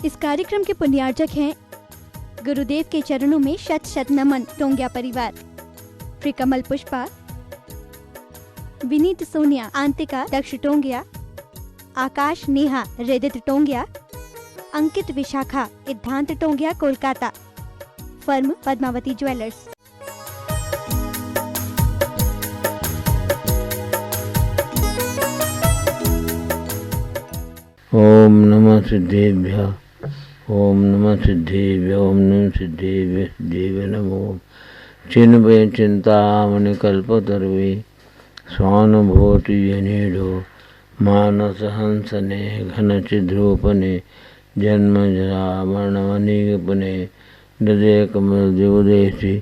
इस कार्यक्रम के पुण्यार्जक हैं गुरुदेव के चरणों में शत शत नमन टोंगिया परिवार। श्री कमल पुष्पा, विनीत सोनिया, आंतिका दक्ष टोंगिया, आकाश नेहा रेदित टोंगिया, अंकित विशाखा इद्धांत टोंगिया कोलकाता। Firm Padmavati jewellers. ओम नमः सिद्धेभ्यः, ओम नमः सिद्धेभ्यः, ओम नमः सिद्धेभ्यः, सिद्धेभ्यः नमो। चिन्वे चिंतामणि कल्पतरुवे स्वानुभूति जनेडो मानस हंसने घन चिद्रूपने जन्म जरा मरणवनिगपने हृदय कमल देवदेशी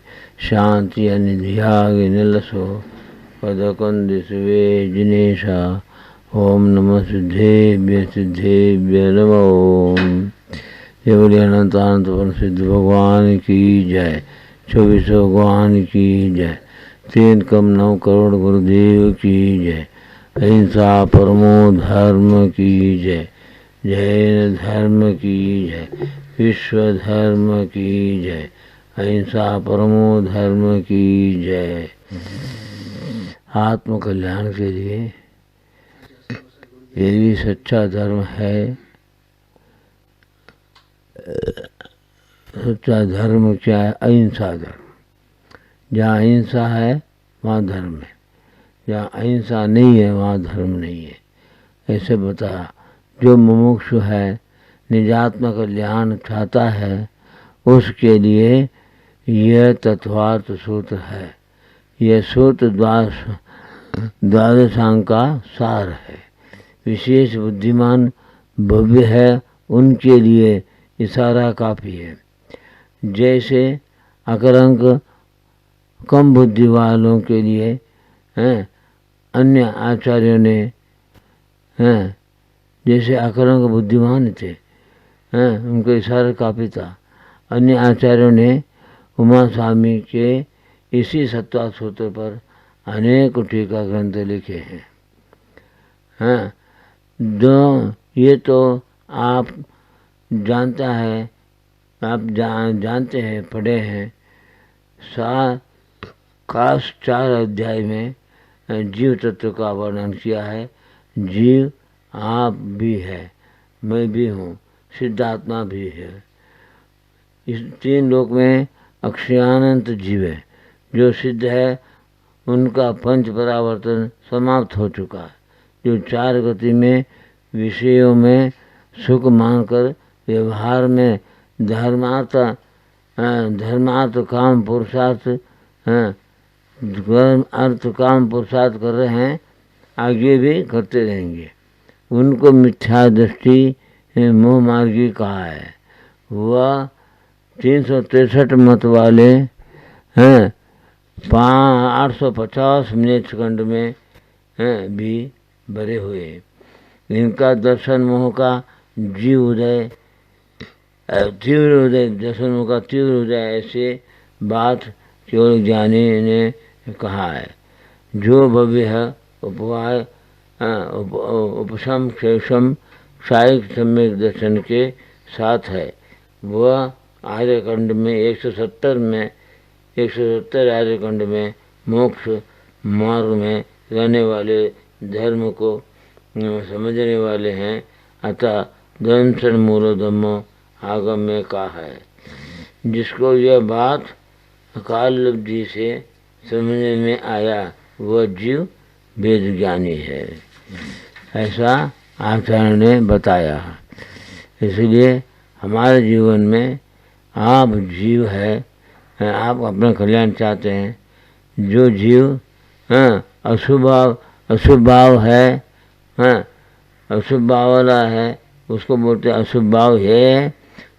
शांति अनिध्याग निलसो पदकुंदिसवे जिनेशा। ओम नमः सिद्धेभ्य सिद्धेभ्य नमो। ये बोले अनंत अनंत सिद्ध भगवान की जय, 24 भगवान की जय, 3 कम 9 करोड़ गुरुदेव की जय, अहिंसा परमो धर्म की जय, जैन धर्म की जय, विश्व धर्म की जय, अहिंसा परमो धर्म की जय। आत्म कल्याण के लिए ये भी सच्चा धर्म है। सच्चा धर्म क्या है? अहिंसा धर्म। जहाँ अहिंसा है वहाँ धर्म है, जहाँ अहिंसा नहीं है वहाँ धर्म नहीं है। ऐसे बताया। जो मुमुक्षु है, निजात्म कल्याण चाहता है, उसके लिए यह तत्वार्थ सूत्र है। यह सूत्र द्वादशांग का सार है। विशेष बुद्धिमान भव्य है, उनके लिए इशारा काफ़ी है। जैसे अकरंक कम बुद्धि वालों के लिए अन्य आचार्यों ने जैसे अकरंक बुद्धिमान थे, उनको इशारा काफ़ी था। अन्य आचार्यों ने उमा स्वामी के इसी सत्ता सूत्र पर अनेक टीका ग्रंथ लिखे हैं। ये तो आप जानता है, आप जानते हैं, पढ़े हैं। 4 अध्याय में जीव तत्व का वर्णन किया है। जीव आप भी है, मैं भी हूँ, सिद्धात्मा भी है। इस 3 लोक में अक्षयानंत जीव है। जो सिद्ध है उनका पंच परावर्तन समाप्त हो चुका है। जो 4 गति में विषयों में सुख मानकर व्यवहार में धर्मार्थ काम पुरुषार्थ अर्थ काम पुरुषार्थ कर रहे हैं, आगे भी करते रहेंगे। उनको मिथ्या दृष्टि मोह मार्गी कहा है। वह 363 मत वाले हैं 850 मिनट सेकंड में भी भरे हुए। इनका दर्शन मोह का जीव उदय, तीव्र उदय, दर्शन मोह का तीव्र उदय, ऐसे बात केवल ज्ञानी ने कहा है। जो भव्य है उपवाय उपशम क्षेषम सायिक सम्यक दर्शन के साथ है, वह आर्यखंड में 170 आर्यखंड में मोक्ष मार्ग में रहने वाले धर्म को समझने वाले हैं। अतः दंशन मूलो धम्मो आगम में कहा है। जिसको यह बात काल लब्धि से समझने में आया, वह जीव वेद ज्ञानी है, ऐसा आचार्य ने बताया। इसलिए हमारे जीवन में आप जीव है, आप अपना कल्याण चाहते हैं। जो जीव अशुभ भाव है, अशुभ भाव वाला है, उसको बोलते हैं अशुभ भाव है,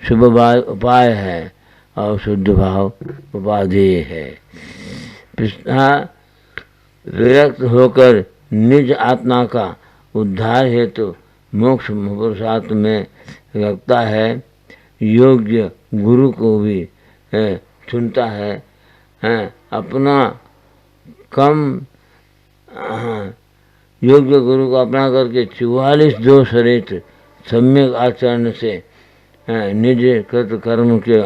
शुभ भाव उपाय है और शुद्ध भाव उपाधि है। विरक्त होकर निज आत्मा का उद्धार हेतु मोक्ष पुरुषार्थ में रखता है। योग्य गुरु को भी चुनता है। अपना कम योग्य गुरु को अपना करके 44 दोष रहित सम्यक आचरण से निज कृत कर्म के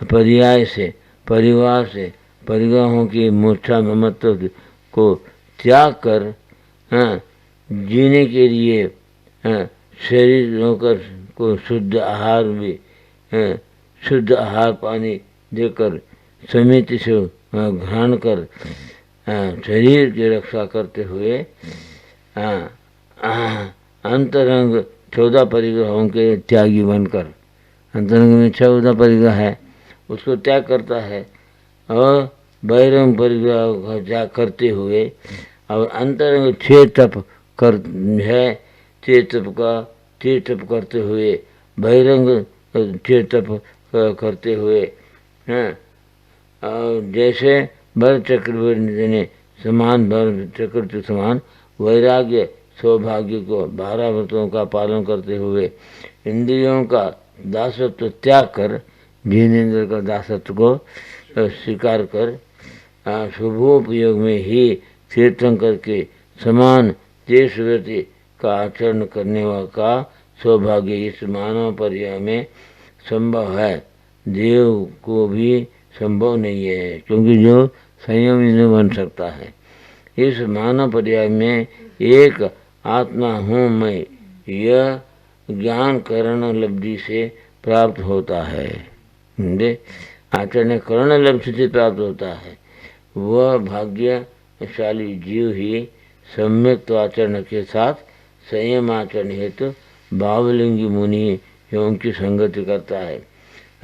पर्याय से, परिवार से, परिग्रहों की मूर्छा ममत्व को त्याग कर जीने के लिए शरीर होकर को शुद्ध आहार भी, शुद्ध आहार पानी देकर समिति से ग्रहण कर शरीर की रक्षा करते हुए अंतरंग 14 परिग्रहों के त्यागी बनकर, अंतरंग में 14 परिग्रह है, उसको त्याग करता है और बहिरंग परिग्रह का त्याग करते हुए और अंतरंग 6 तप कर है, 6 तप करते हुए बहिरंग 6 तप करते हुए और जैसे भरत चक्रवर्ती ने समान, भरत चक्रवर्ती समान वैराग्य सौभाग्य को 12 व्रतों का पालन करते हुए इंद्रियों का दासत्व त्याग कर जिनेन्द्र का दासत्व को स्वीकार कर शुभोपयोग में ही कीर्तन करके समान देशव्रति का आचरण करने का सौभाग्य इस मानव पर्याय में संभव है, देव को भी संभव नहीं है, क्योंकि जो संयमी नहीं बन सकता है। इस मानव पर्याय में एक आत्मा हूँ मैं, यह ज्ञान करण लब्धि से प्राप्त होता है। आचरण करण लब्धि से प्राप्त होता है। वह भाग्यशाली जीव ही सम्यक आचरण के साथ संयम आचरण हेतु भावलिंगी मुनि एवं की संगति करता है।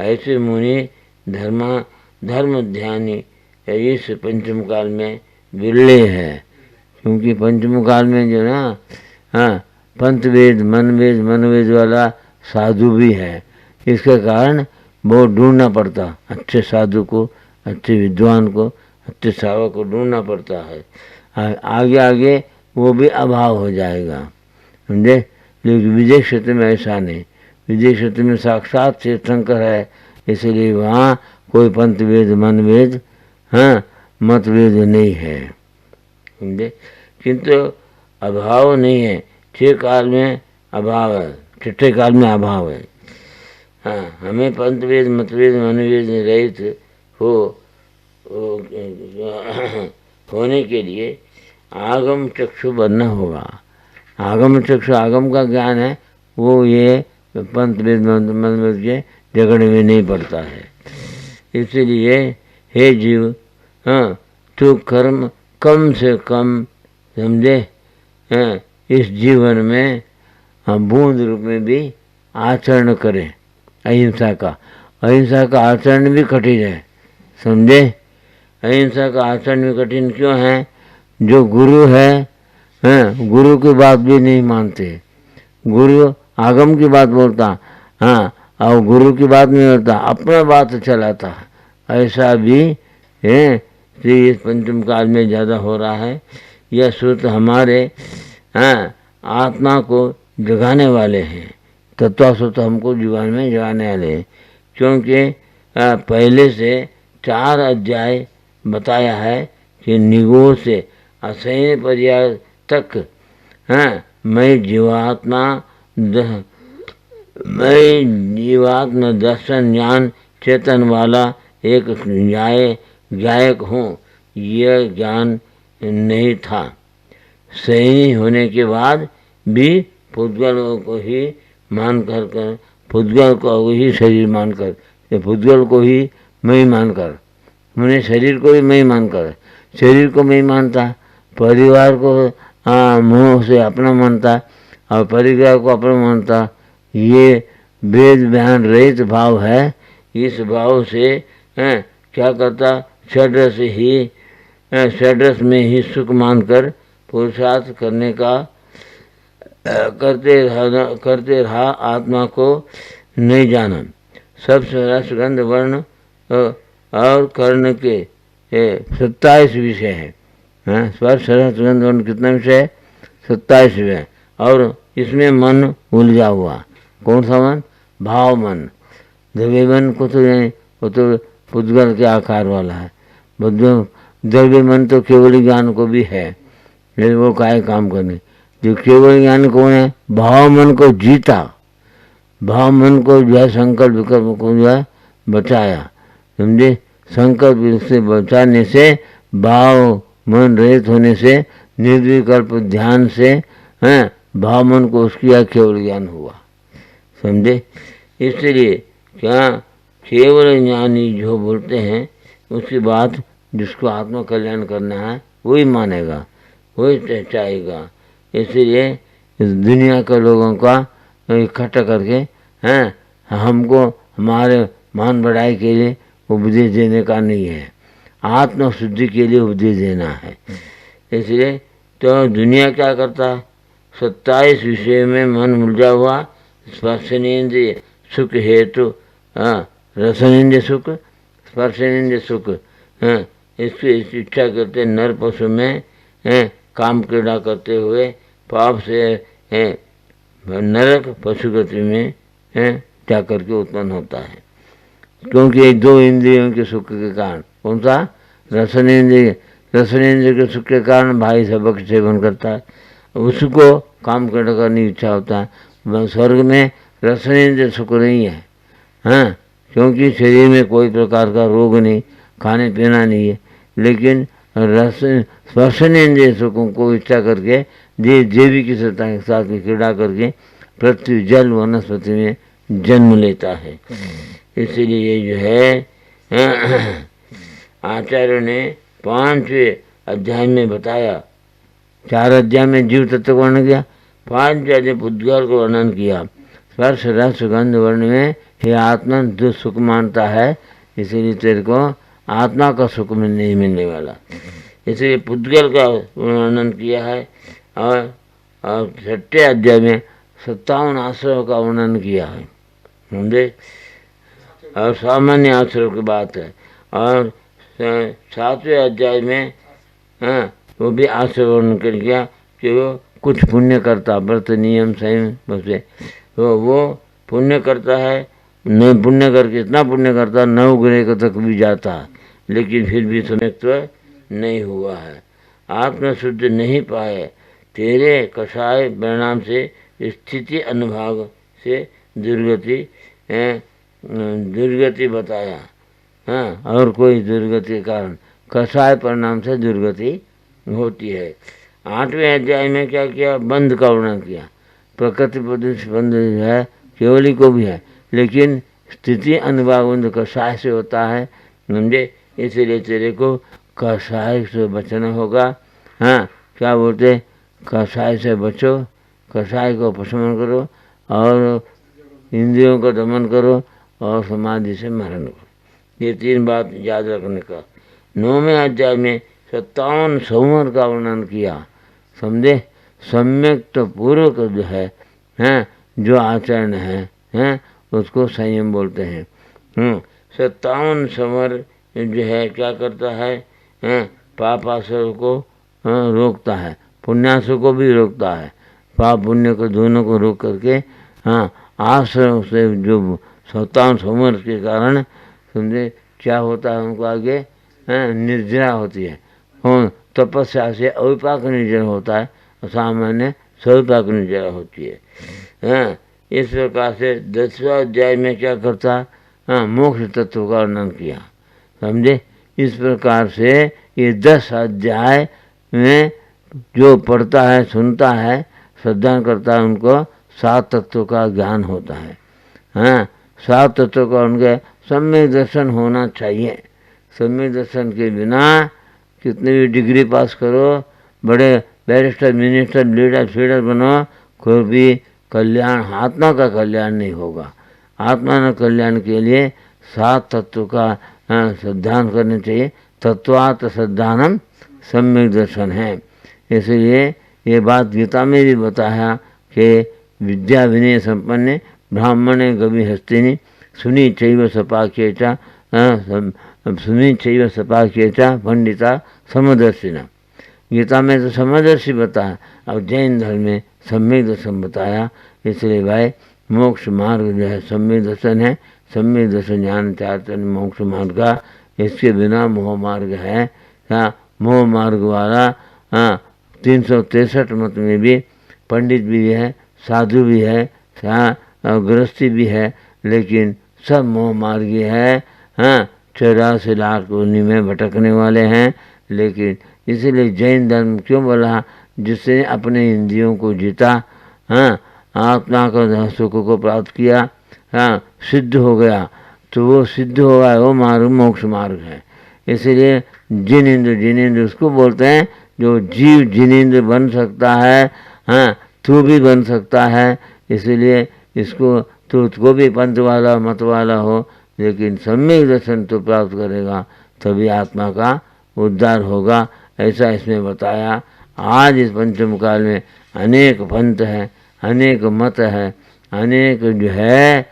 ऐसे मुनि धर्म ध्यानी इस पंचम काल में विरले हैं, क्योंकि पंचम काल में जो ना पंथ वेद मनवेद वाला साधु भी है। इसके कारण बहुत ढूंढना पड़ता, अच्छे साधु को, अच्छे विद्वान को, अच्छे सावक को ढूंढना पड़ता है। आगे आगे वो भी अभाव हो जाएगा, समझे। लेकिन विदेश क्षेत्र में ऐसा नहीं, विदेश क्षेत्र में साक्षात तीर्थंकर है, इसलिए वहाँ कोई पंथ वेद मनवेद मतवेद नहीं है, समझे। किंतु अभाव नहीं है, 6 काल में अभाव है, 6ठे काल में अभाव है। हमें पंथ वेद मतवेद मनवेद रहित होने के लिए आगम चक्षु बनना होगा। आगम चक्षु, आगम का ज्ञान है, वो ये पंथ वेद मनवेद के झगड़े में नहीं पड़ता है। इसलिए हे जीव, तू कर्म कम से कम समझे, इस जीवन में बूंद रूप में भी आचरण करें अहिंसा का। अहिंसा का आचरण भी कठिन है, समझे। अहिंसा का आचरण भी कठिन क्यों है? जो गुरु है, गुरु की बात भी नहीं मानते। गुरु आगम की बात बोलता, और गुरु की बात नहीं बोलता, अपना बात चलाता। ऐसा भी है इस पंचम काल में ज़्यादा हो रहा है। यह सूत्र हमारे आत्मा को जगाने वाले हैं, तत्वसूत्र हमको जीवन में जगाने वाले हैं, क्योंकि पहले से 4 अध्याय बताया है कि निगोह से असह्य पर्याय तक मैं जीवात्मा दर्शन ज्ञान चेतन वाला एक गायक हूँ, यह ज्ञान नहीं था। सही होने के बाद भी पुद्गल को ही मान कर पुद्गल को ही शरीर मानकर, पुद्गल को ही मैं मानकर, मैंने शरीर को भी मैं मानकर, शरीर को मैं मानता, परिवार को मुँह से अपना मानता और परिवार को अपना मानता। ये वेद बयान रहित भाव है। इस भाव से क्या करता, षड्रस में ही सुख मानकर पुरुषार्थ करने का करते रहा, आत्मा को नहीं जाना। सब रसगंध वर्ण और कर्ण के 27 विषय हैं। स्पर्श रसगंध वर्ण कितना विषय है? 27 विषय। और इसमें मन उलझा हुआ। कौन सा मन? भाव मन। द्रव्य मन को तो नहीं, वो तो पुद्गल के आकार वाला है। द्रव्य मन तो केवल ज्ञान को भी है, लेकिन वो काहे काम करने। जो केवल ज्ञान कौन है? भाव मन को जीता, भाव मन को जो है संकल्प विकल्प को जो है बचाया, समझे। संकल्प से बचाने से, भाव मन रहित होने से, निर्विकल्प ध्यान से हैं भाव मन को उसकी केवल ज्ञान हुआ, समझे। इसलिए क्या केवल ज्ञानी जो बोलते हैं उसकी बात जिसको आत्मा कल्याण करना है वही मानेगा, वही चाहेगा। इसलिए इस दुनिया के लोगों का इकट्ठा करके हैं हमको हमारे मान बढ़ाई के लिए उपदेश देने का नहीं है, आत्म शुद्धि के लिए उपदेश देना है। इसलिए तो दुनिया क्या करता है, 27 विषय में मन उलझा हुआ, स्पर्शनेन्द्रिय सुख हेतु, रसनेन्द्रिय सुख, स्पर्शनेन्द्रिय सुख, इसकी इच्छा करते नर पशु में काम क्रीड़ा करते हुए पाप से नरक पशु गति में जा करके उत्पन्न होता है। क्योंकि दो इंद्रियों के सुख के कारण, कौन सा, रसनेन्द्रिय, रसनेन्द्रिय के सुख के कारण भाई सबक सेवन करता है, उसको काम क्रीड़ा करने की इच्छा होता है। स्वर्ग में रसनेन्द्रिय सुख नहीं है, हाँ, क्योंकि शरीर में कोई प्रकार का रोग नहीं, खाने पीना नहीं है, लेकिन रस स्पर्शनेन्द्रिय सुखों को इच्छा करके देवी की सत्ता के साथ क्रीड़ा करके पृथ्वी जल वनस्पति में जन्म लेता है। इसलिए ये जो है आचार्य ने 5वें अध्याय में बताया, 4 अध्याय में जीव तत्व को वर्णन किया, 5वें अध्याय पुद्गल को वर्णन किया। स्पर्श रस गंध वर्ण में हे आत्मा जो सुख मानता है, इसीलिए तेरे को आत्मा का सुख में नहीं मिलने वाला, इसलिए पुद्गल का वर्णन किया है। और 6ठे अध्याय में 57 आश्रयों का वर्णन किया है, समझे, और सामान्य आश्रय की बात है। और 7वें अध्याय में वो भी आश्रय वर्णन कर गया कि वो कुछ पुण्य करता, व्रत नियम संयम बसे, तो वो पुण्य करता है, न पुण्य करके इतना पुण्य करता 9 ग्रह तक भी जाता है, लेकिन फिर भी सम्यक्त्व नहीं हुआ है, आत्म शुद्ध नहीं पाए। तेरे कषाय परिणाम से स्थिति अनुभाग से दुर्गति बताया, हाँ, और कोई दुर्गति के कारण कषाय परिणाम से दुर्गति होती है। 8वें अध्याय में क्या किया, बंध का वर्णन किया। प्रकृति प्रदेश बंध जो है केवली को भी है, लेकिन स्थिति अनुभाग बंध कषाय से होता है, समझे। इसलिए तेरे को कषाय से बचना होगा, हाँ, क्या बोलते, कषाय से बचो, कषाय को उपशमन करो और इंद्रियों का दमन करो और समाधि से मरण करो। ये 3 बात याद रखने का। 9वें अध्याय में 57 संवर का वर्णन किया, समझे। सम्यक तो पूर्वक जो है, हैं, जो आचरण है उसको संयम बोलते हैं। 57 संवर जो है क्या करता है, पाप आश्रय को रोकता है, पुण्याश्रय को भी रोकता है, पाप पुण्य को दोनों को रोक करके, हाँ, आश्रय से जो 57 संवर के कारण, समझे, क्या होता है उनको आगे, निर्जरा होती है। तपस्या से अविपाक निर्जरा होता है, सामान्य सविपाक निर्जरा होती है, हाँ। इस प्रकार से 10वें अध्याय में क्या करता, मोक्ष तत्व का वर्णन किया, समझे। इस प्रकार से ये 10 अध्याय में जो पढ़ता है, सुनता है, श्रद्धा करता है, उनको 7 तत्वों का ज्ञान होता है, हाँ। 7 तत्वों का उनके सम्यक दर्शन होना चाहिए। सम्यक दर्शन के बिना कितनी भी डिग्री पास करो, बड़े बैरिस्टर मिनिस्टर लीडर फीडर बनो, कोई भी कल्याण, आत्मा का कल्याण नहीं होगा। आत्मा न कल्याण के लिए 7 तत्वों का श्रद्धान करने चाहिए। तत्वात् श्रद्धानम सम्यक दर्शन है। इसलिए ये बात गीता में भी बताया कि विद्या विनय संपन्न ब्राह्मणे गवि हस्तिनी सुनी चैव सपाख्येचा, सुनी चैव सपाख्येचा पंडिता समदर्शिना। गीता में तो समदर्शी बताया, और जैन धर्म में सम्यक दर्शन बताया। इसलिए भाई मोक्ष मार्ग जो है सम्यक दर्शन है। सम्यक दर्शन ज्ञान चाहते मोक्ष मार्ग का, इसके बिना मोह मार्ग है, हाँ। मोह मार्ग वाला, हाँ, 363 मत में भी पंडित भी है, साधु भी है, हाँ, गृहस्थी भी है, लेकिन सब मोह मार्गी है। हाँ, 84 लाख उन्हीं में भटकने वाले हैं। लेकिन इसीलिए जैन धर्म क्यों बोला? जिसने अपने इंद्रियों को जीता, हाँ, आत्मा को सुख को प्राप्त किया, हाँ, सिद्ध हो गया, तो वो सिद्ध हुआ है, वो मार्ग मोक्ष मार्ग है। इसलिए जिनेंद्र उसको बोलते हैं जो जीव जिनेंद्र बन सकता है। हाँ, तू भी बन सकता है। इसलिए इसको तुझको भी पंथ वाला मत वाला हो, लेकिन सम्यक दर्शन तो प्राप्त करेगा, तभी आत्मा का उद्धार होगा। ऐसा इसमें बताया। आज इस पंचम काल में अनेक पंथ है, अनेक मत है, अनेक जो है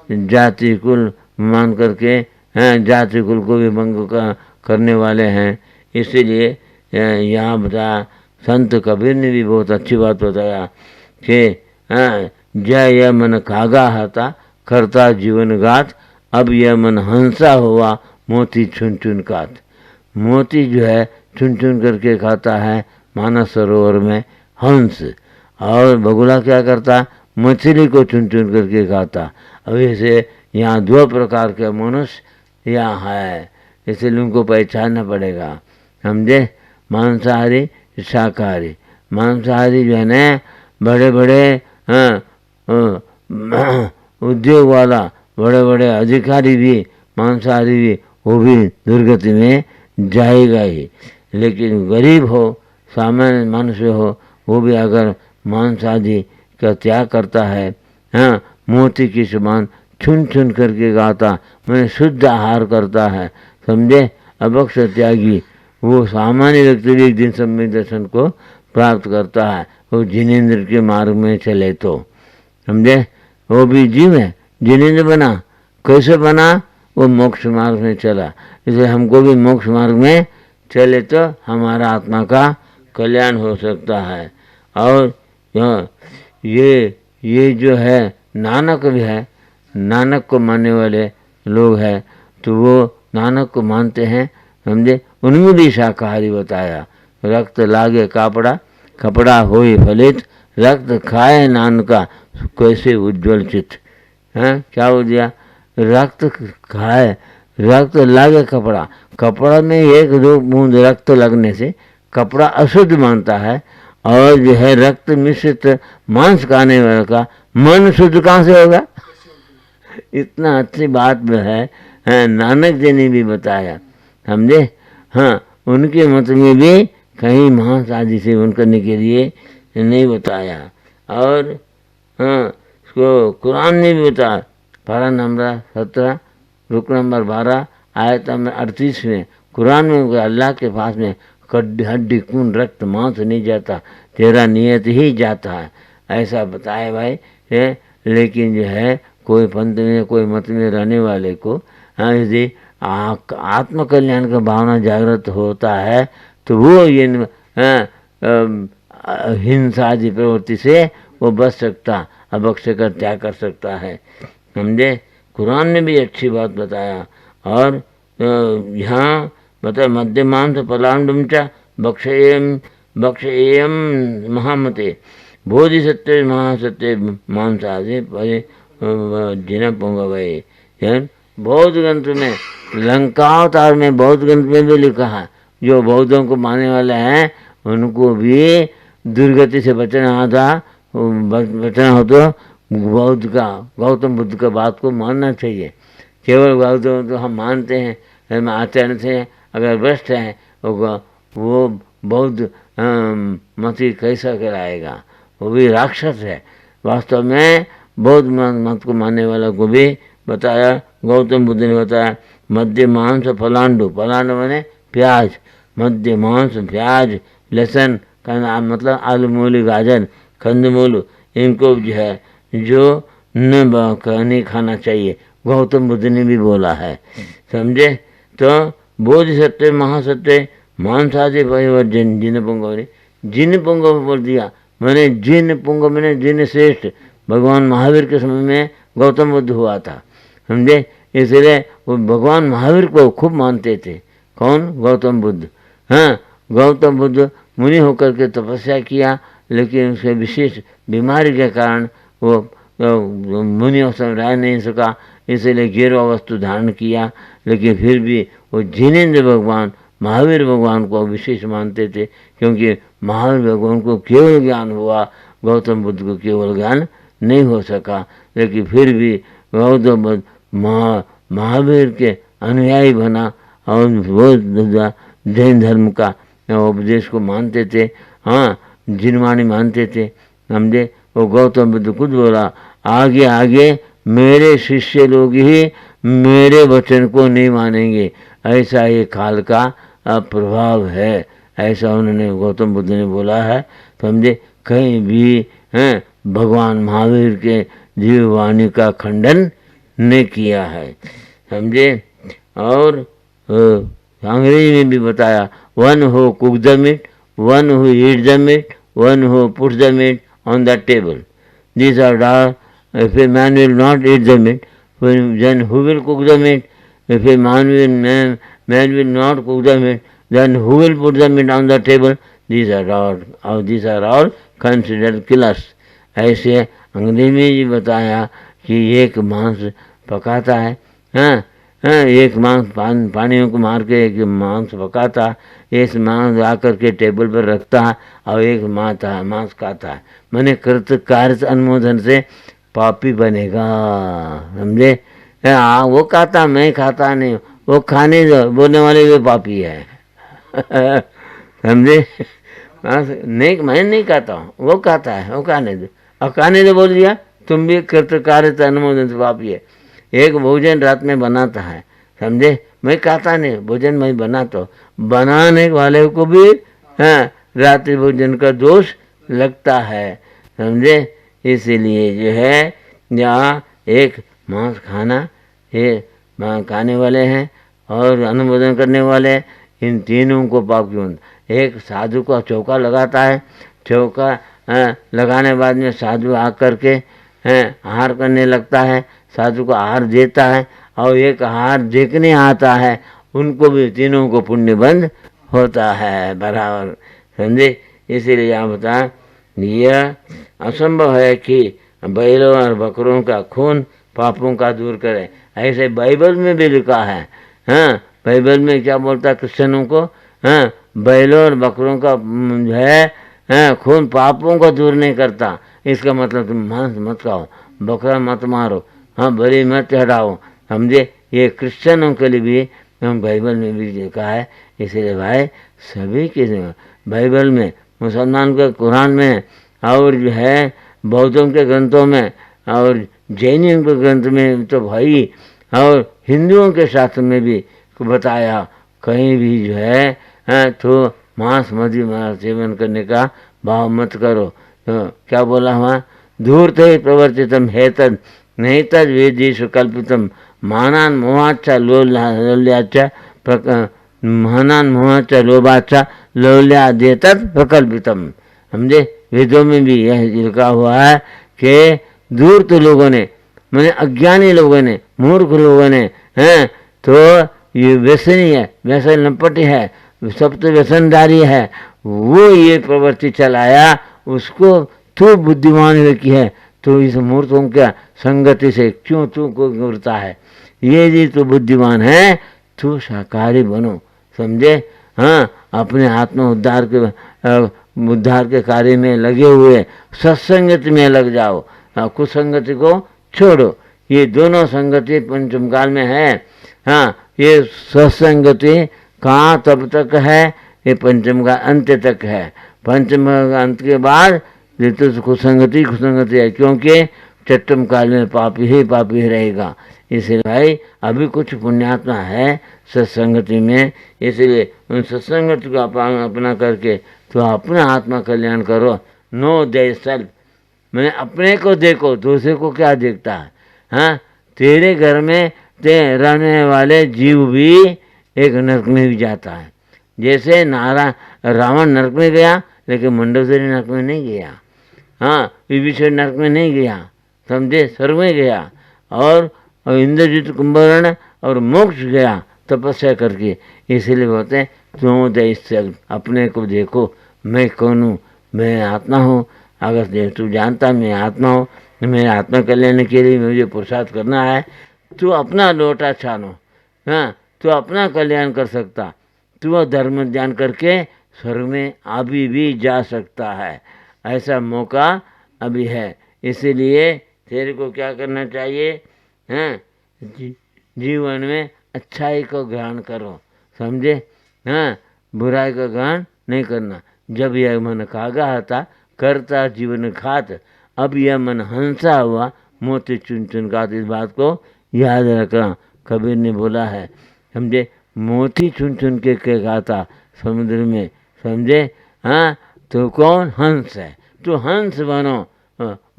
जाति कुल मान करके जाति कुल को भी भंग करने वाले हैं। इसीलिए यहाँ बताया, संत कबीर ने भी बहुत अच्छी बात बताया कि जय यह मन कागा हता करता जीवन गात, अब यह मन हंसा हुआ मोती चुन चुन कात। मोती जो है चुन चुन करके खाता है मानस सरोवर में हंस, और बगुला क्या करता? मछली को चुन चुन करके खाता। अब ऐसे यहाँ दो प्रकार के मनुष्य यहाँ है, इसलिए उनको पहचानना पड़ेगा, समझे? मांसाहारी शाकाहारी। मांसाहारी जो है ना, बड़े बड़े उद्योग वाला, बड़े बड़े अधिकारी भी, मांसाहारी भी, वो भी दुर्गति में जाएगा ही। लेकिन गरीब हो, सामान्य मनुष्य हो, वो भी अगर मांसाहारी का त्याग करता है, हाँ, मोती की समान चुन चुन करके खाता, मैंने शुद्ध आहार करता है, समझे? अभक्ष त्यागी वो सामान्य व्यक्ति भी एक दिन सम्यक दर्शन को प्राप्त करता है, वो जिनेंद्र के मार्ग में चले तो, समझे? वो भी जीव है, जिनेंद्र बना। कैसे बना? वो मोक्ष मार्ग में चला। इसलिए हमको भी मोक्ष मार्ग में चले तो हमारा आत्मा का कल्याण हो सकता है। और ये जो है नानक भी है, नानक को मानने वाले लोग हैं, तो वो नानक को मानते हैं, समझे? उनमें भी शाकाहारी बताया। रक्त लागे कापड़ा, कपड़ा होए फलित, रक्त खाए नानका कैसे उज्ज्वल चित। हैं, क्या हो गया? रक्त खाए, रक्त लागे कपड़ा, कपड़ा में एक दो बूंद रक्त लगने से कपड़ा अशुद्ध मानता है, और जो है रक्त मिश्रित मांस खाने वाले का मन शुद्ध कहाँ से होगा? इतना अच्छी बात है, नानक जी ने भी बताया, समझे? हाँ, उनके मत में भी कहीं मांस आदि सेवन करने के लिए नहीं बताया। और हाँ, इसको कुरान ने भी बताया, पारा नंबर 17 रुक नंबर 12 आयत नंबर 38 में कुरान में अल्लाह के पास में हड्डी खून रक्त मांस नहीं जाता, तेरा नियत ही जाता है, ऐसा बताए भाई है। लेकिन जो है कोई पंथ में कोई मत में रहने वाले को यदि आत्म कल्याण का भावना जागृत होता है, तो वो ये हिंसा आदि प्रवृत्ति से वो बच सकता, अभक्ष का त्याग कर सकता है, समझे? कुरान ने भी अच्छी बात बताया। और यहाँ बता मध्य मांस पलांडुम च बक्षेयम महामते बोधिसत्व महासत्व मांसादि परे जिन पुंगवय। बौद्ध ग्रंथ में, लंकावतार में बौद्ध ग्रंथ में भी लिखा है, जो बौद्धों को मानने वाले हैं उनको भी दुर्गति से बचना हो तो बौद्ध का, गौतम बुद्ध का बात को मानना चाहिए। केवल बौद्ध तो हम मानते हैं, हम आचरण से अगर भ्रष्ट हैं वो बौद्ध मत कैसा कहलाएगा? वो भी राक्षस है। वास्तव में बौद्ध मत को मानने वाला को भी बताया, गौतम बुद्ध ने बताया, मध्य मांस फलांडु, फलांडु माने प्याज, मध्य मांस प्याज लहसुन का मतलब आलू मूली गाजर कंदमूल, इनको जो है जो नहीं खाना चाहिए, गौतम बुद्ध ने भी बोला है, समझे? तो बोधिसत्व महासत्व मांसादि परिवर्जन जिन पुंगव ने जिन पुंगव बोल दिया, मैंने जिन पुंगव मैंने जिन श्रेष्ठ भगवान महावीर के समय में गौतम बुद्ध हुआ था, समझे? इसलिए वो भगवान महावीर को खूब मानते थे। कौन? गौतम बुद्ध। हाँ, गौतम बुद्ध मुनि होकर के तपस्या किया, लेकिन उसके विशेष बीमारी के कारण वो मुनियों से रह नहीं सका, इसलिए गिरवा वस्तु धारण किया। लेकिन फिर भी वो जिनेंद्र भगवान महावीर भगवान को विशेष मानते थे, क्योंकि महावीर भगवान को केवल ज्ञान हुआ, गौतम बुद्ध को केवल ज्ञान नहीं हो सका। लेकिन फिर भी गौतम बुद्ध महावीर के अनुयायी बना और वो जैन धर्म का उपदेश को मानते थे। हाँ, जिनवाणी मानते थे, समझे। वो गौतम बुद्ध खुद बोला, आगे आगे मेरे शिष्य लोग ही मेरे वचन को नहीं मानेंगे, ऐसा ये काल का प्रभाव है, ऐसा उन्होंने गौतम बुद्ध ने बोला है, समझे। कहीं भी हैं भगवान महावीर के जीववाणी का खंडन नहीं किया है, समझे। और अंग्रेजी में भी बताया, one who cook the meat, one who eat the meat, one who put the meat on the table. These are all. If a man will not eat the meat, then who will cook the meat? If a man will not cook the meat, then who will put the meat on the table? These are all considered killers. ऐसे अंग्रेजी में भी बताया कि एक मांस पकाता है, हाँ, एक मांस पानियों को मार के एक मांस पकाता, एक मांस आकर के टेबल पर रखता है और एक मांस खाता है। मैंने कृत कार्य अनुमोदन से पापी बनेगा, समझे। वो खाता, मैं खाता नहीं, वो खाने बोलने वाले वे पापी है समझे। नहीं, मैं नहीं खाता हूँ, वो खाता है, वो खाने दो, और खाने दो बोल दिया, तुम भी कृत कार्य अनुमोदन से पापी है। एक भोजन रात में बनाता है, समझे, मैं खाता नहीं, भोजन मैं बनाता हूँ, बनाने वाले को भी हाँ रात्रि भोजन का दोष लगता है, समझे। इसीलिए जो है यहाँ एक मांस खाना, ये खाने वाले हैं और अनुमोदन करने वाले, इन तीनों को पाप क्यों। एक साधु का चौका लगाता है, चौका लगाने बाद में साधु आकर के आहार करने लगता है, साधु को आहार देता है, और एक आहार देखने आता है, उनको भी तीनों को पुण्य बंद होता है बराबर, समझे। इसीलिए यहाँ बताएं, यह असंभव है कि बैलों और बकरों का खून पापों का दूर करे। ऐसे बाइबल में भी लिखा है, हाँ, बाइबल में क्या बोलता है क्रिश्चियनों को, हाँ, बैलों और बकरों का जो है खून पापों को दूर नहीं करता। इसका मतलब तुम मांस मत खाओ, बकरा मत मारो, हाँ, बलि मत चढ़ाओ, समझे। ये क्रिश्चियनों के लिए भी हम बाइबल में भी लिखा है। इसीलिए भाई सभी के बाइबल में, मुसलमान के कुरान में, और जो है बौद्धों के ग्रंथों में, और जैनियों के ग्रंथ में तो भाई, और हिंदुओं के शास्त्र में भी बताया, कहीं भी जो है तो मांस मदि सेवन करने का भाव मत करो। तो क्या बोला हुआ, धूर्त प्रवर्तितम है तद नहीं तद वेदेषु कल्पितम मानान मोहाच्चा लोल्याच्चा महानान मोहाच्चा लोभाच्चा लोल्यादे तद प्रकल्पितम, समझे। वेदों में भी यह लिखा हुआ है कि धूर्त लोगों ने, मैंने अज्ञानी लोगों ने, मूर्ख लोगों ने हैं तो ये व्यसनी है, व्यसन लंपटी है, सब तो व्यसनदारी है, वो ये प्रवृत्ति चलाया, उसको तू बुद्धिमान व्यक्ति है, तो इस मूर्खों क्या संगति से क्यों तू को गिरता है। ये यदि तू बुद्धिमान है तू शाकाहारी बनो, समझे। हाँ, अपने आत्म उद्धार के कार्य में लगे हुए सत्संगति में लग जाओ, कुसंगति को छोड़ो। ये दोनों संगति पंचम काल में है। हाँ, ये सत्संगति कहाँ तब तक है, ये पंचम का अंत तक है। पंचम का अंत के बाद तो कुसंगति है, क्योंकि चट्टम काल में पापी ही रहेगा। इसलिए भाई अभी कुछ पुण्यात्मा है सत्संगति में, इसलिए उन सत्संगति को अपना करके तो अपना आत्मा कल्याण करो। नो दे सेल्फ, मैंने अपने को देखो, दूसरे को क्या देखता है। हाँ, तेरे घर में रहने वाले जीव भी एक नरक में भी जाता है। जैसे रावण नरक में गया, लेकिन मंडोदरी नरक में नहीं गया। हाँ, विभीषण नरक में नहीं गया, समझे, स्वर्ग में गया। और इंद्रजित कुंभकर्ण और मोक्ष गया तपस्या करके। इसलिए बोलते हैं तुम दैस्य, अपने को देखो, मैं कौन हूँ, मैं आत्मा हूँ। अगर तू जानता मैं आत्मा हूँ मेरे आत्मा कल्याण के लिए मुझे पुरुषार्थ करना है, तू अपना लोटा छानो, हाँ, तू अपना कल्याण कर सकता, तू धर्म ध्यान करके स्वर्ग में अभी भी जा सकता है, ऐसा मौका अभी है। इसीलिए तेरे को क्या करना चाहिए, हाँ, जीवन में अच्छाई को ग्रहण करो, समझे, हाँ, बुराई का ग्रहण नहीं करना। जब यह मन कागा था करता जीवन घात, अब यह मन हंसा हुआ मोती चुन चुन घात। इस बात को याद रखना, कबीर ने बोला है, समझे, मोती चुन चुन के खाता समुद्र में, समझे, हाँ, तो कौन हंस है, तो हंस बनो,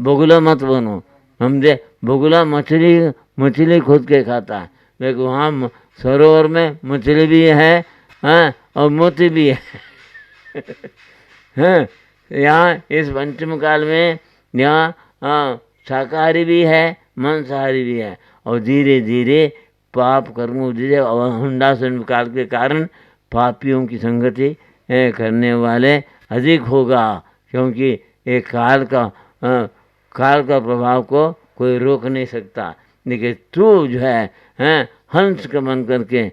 बगुला मत बनो, समझे, बगुला मछली खुद के खाता है, देखो वहाँ सरोवर में मछली भी है, हाँ, और मोती भी है हाँ, यहाँ इस पंचम काल में यहाँ शाकाहारी भी है, मांसाहारी भी है, और धीरे धीरे पाप कर्म धीरे हुंडासन काल के कारण पापियों की संगति करने वाले अधिक होगा, क्योंकि एक काल का प्रभाव को कोई रोक नहीं सकता। लेकिन तू जो है हंस का मन करके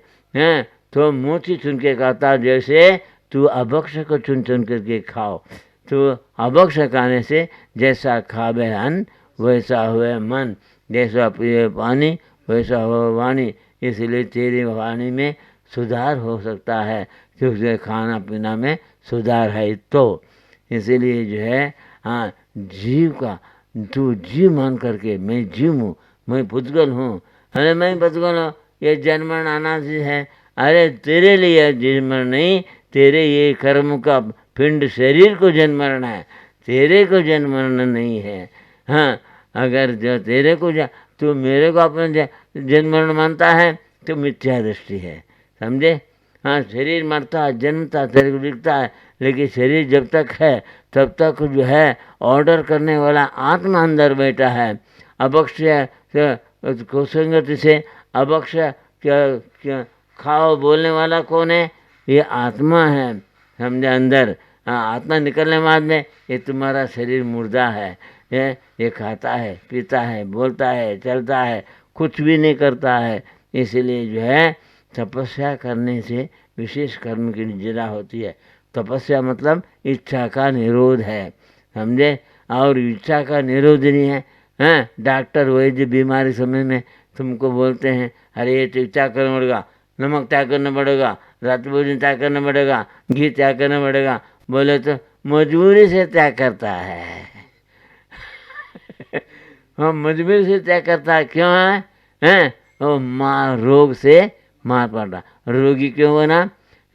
तो मोती चुन के खाता, जैसे तू अभक्ष को चुन चुन करके खाओ, तो अभक्ष खाने से जैसा खावे अन्न वैसा हुए मन, जैसा पिए पानी वैसा हो वाणी। इसलिए तेरी वाणी में सुधार हो सकता है, क्योंकि खाना पीना में सुधार है। तो इसीलिए जो है, हाँ, जीव का तू जीव मान करके, मैं जीव हूँ, मैं पुद्गल हूँ, अरे मैं पुद्गल हूँ, ये जन्मन आना से है, अरे तेरे लिए जन्मन नहीं, तेरे ये कर्म का पिंड शरीर को जन्मरण है, तेरे को जन्मरण नहीं है। हाँ, अगर जो तेरे को तू मेरे को अपना जन्मरण मानता है तो मिथ्या दृष्टि है, समझे। हाँ, शरीर मरता है, जन्मता तेरे को दिखता है, लेकिन शरीर जब तक है तब तक जो है ऑर्डर करने वाला आत्मा अंदर बैठा है। अभक्ष कुसंगति से अभक्ष क्या खाओ बोलने वाला कौन है, ये आत्मा है, समझे, अंदर। हाँ, आत्मा निकलने बाद में ये तुम्हारा शरीर मुर्दा है, ये खाता है, पीता है, बोलता है, चलता है, कुछ भी नहीं करता है। इसलिए जो है तपस्या करने से विशेष कर्म की निजरा होती है। तपस्या मतलब इच्छा का निरोध है, समझे, और इच्छा का निरोध नहीं है। हाँ, डॉक्टर वैद्य बीमारी समय में तुमको बोलते हैं, अरे ये त्याग करना पड़ेगा, नमक त्याग करना पड़ेगा, रात भोजन त्याग करना पड़ेगा, घी त्याग करना पड़ेगा, बोले तो मजबूरी से त्याग करता है हाँ, मजबूरी से त्याग करता है, क्यों है, वो रोग से मार पड़ा। रोगी क्यों बना,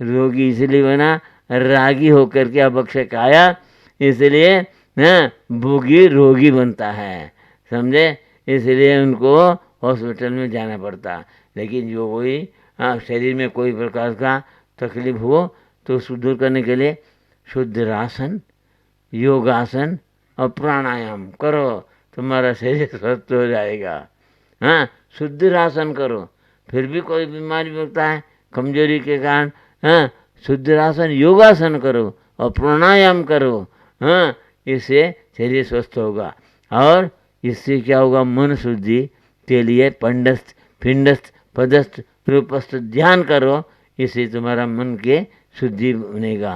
रोगी इसलिए बना, रागी होकर के अभक्ष खाया, इसलिए भोगी रोगी बनता है, समझे। इसलिए उनको हॉस्पिटल में जाना पड़ता। लेकिन जो कोई शरीर में कोई प्रकार का तकलीफ हो तो उसको दूर करने के लिए शुद्ध रासन, योगासन और प्राणायाम करो, तुम्हारा शरीर स्वस्थ हो जाएगा। हाँ, शुद्ध रासन करो, फिर भी कोई बीमारी होता है कमजोरी के कारण, हाँ, शुद्ध रासन योगासन करो और प्राणायाम करो, हाँ, इससे शरीर स्वस्थ होगा। और इससे क्या होगा, मन शुद्धि के लिए पंडस्थ पिंडस्थ पदस्थ रूपस्थ ध्यान करो, इससे तुम्हारा मन के शुद्धि बनेगा।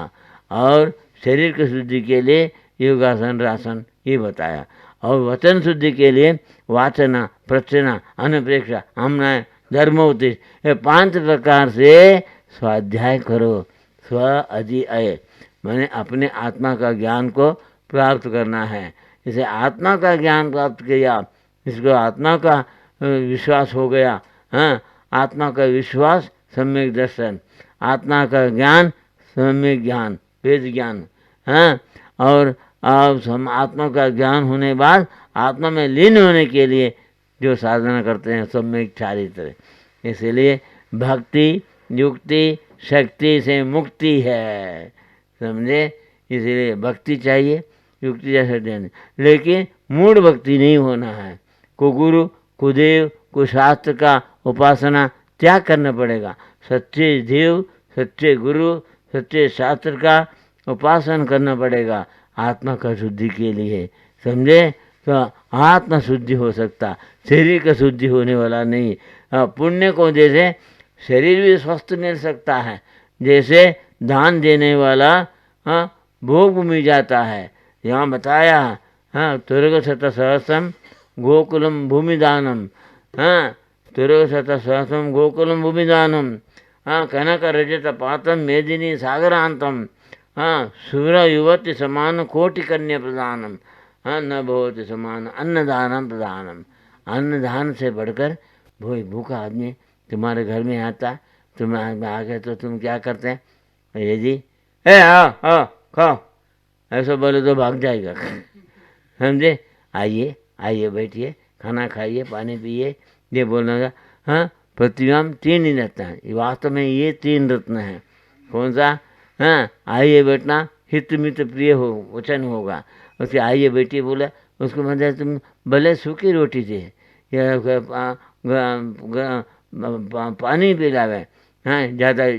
और शरीर की शुद्धि के लिए योगासन रासन ये बताया, और वचन शुद्धि के लिए वाचना प्रचना अनप्रेक्षा हमना धर्मोपदेश, ये 5 प्रकार से स्वाध्याय करो। स्व अध्यय मैंने अपने आत्मा का ज्ञान को प्राप्त करना है। इसे आत्मा का ज्ञान प्राप्त किया, इसको आत्मा का विश्वास हो गया। हाँ, आत्मा का विश्वास सम्यक दर्शन, आत्मा का ज्ञान सम्यक ज्ञान वेद ज्ञान। हाँ, और हम आत्मा का ज्ञान होने बाद आत्मा में लीन होने के लिए जो साधना करते हैं सम्यक चारित्र। इसलिए भक्ति युक्ति शक्ति से मुक्ति है, समझे। इसलिए भक्ति चाहिए, युक्ति जैसे देने, लेकिन मूढ़ भक्ति नहीं होना है। को गुरु को देव को शास्त्र का उपासना त्याग करना पड़ेगा। सच्चे देव सच्चे गुरु सच्चे शास्त्र का उपासना करना पड़ेगा आत्मा का शुद्धि के लिए, समझे। तो आत्म शुद्धि हो सकता, शरीर का शुद्धि होने वाला नहीं। पुण्य को जैसे शरीर भी स्वस्थ मिल सकता है, जैसे दान देने वाला भोग भूमि जाता है। यहाँ बताया तुर्ग शत सहस्रम गोकुलम भूमि दानम, तुर्ग शत सहस्रम गोकुलम भूमि दानम, कनक रजत पातम मेदिनी सागरांतम, सुर युवति समान कोटि कन्या प्रदानम, न भवति समान अन्नदानम प्रदानम। अन्नदान से बढ़कर भूखा आदमी तुम्हारे घर में आता, तुम आ गए तो तुम क्या करते हैं? ये जी आओ खाओ, ऐसा बोले तो भाग जाएगा। समझे? आइए आइए बैठिए, खाना खाइए, पानी पिए, ये बोलना का। पृथ्वी में 3 ही रत्न है, वास्तव में ये 3 रत्न है। कौन सा? आइए बैठना, हित मित प्रिय हो वचन होगा। उसके आइए बैठिए बोला, उसको मतलब तुम भले सूखी रोटी दे या पानी पिलावे, ज़्यादा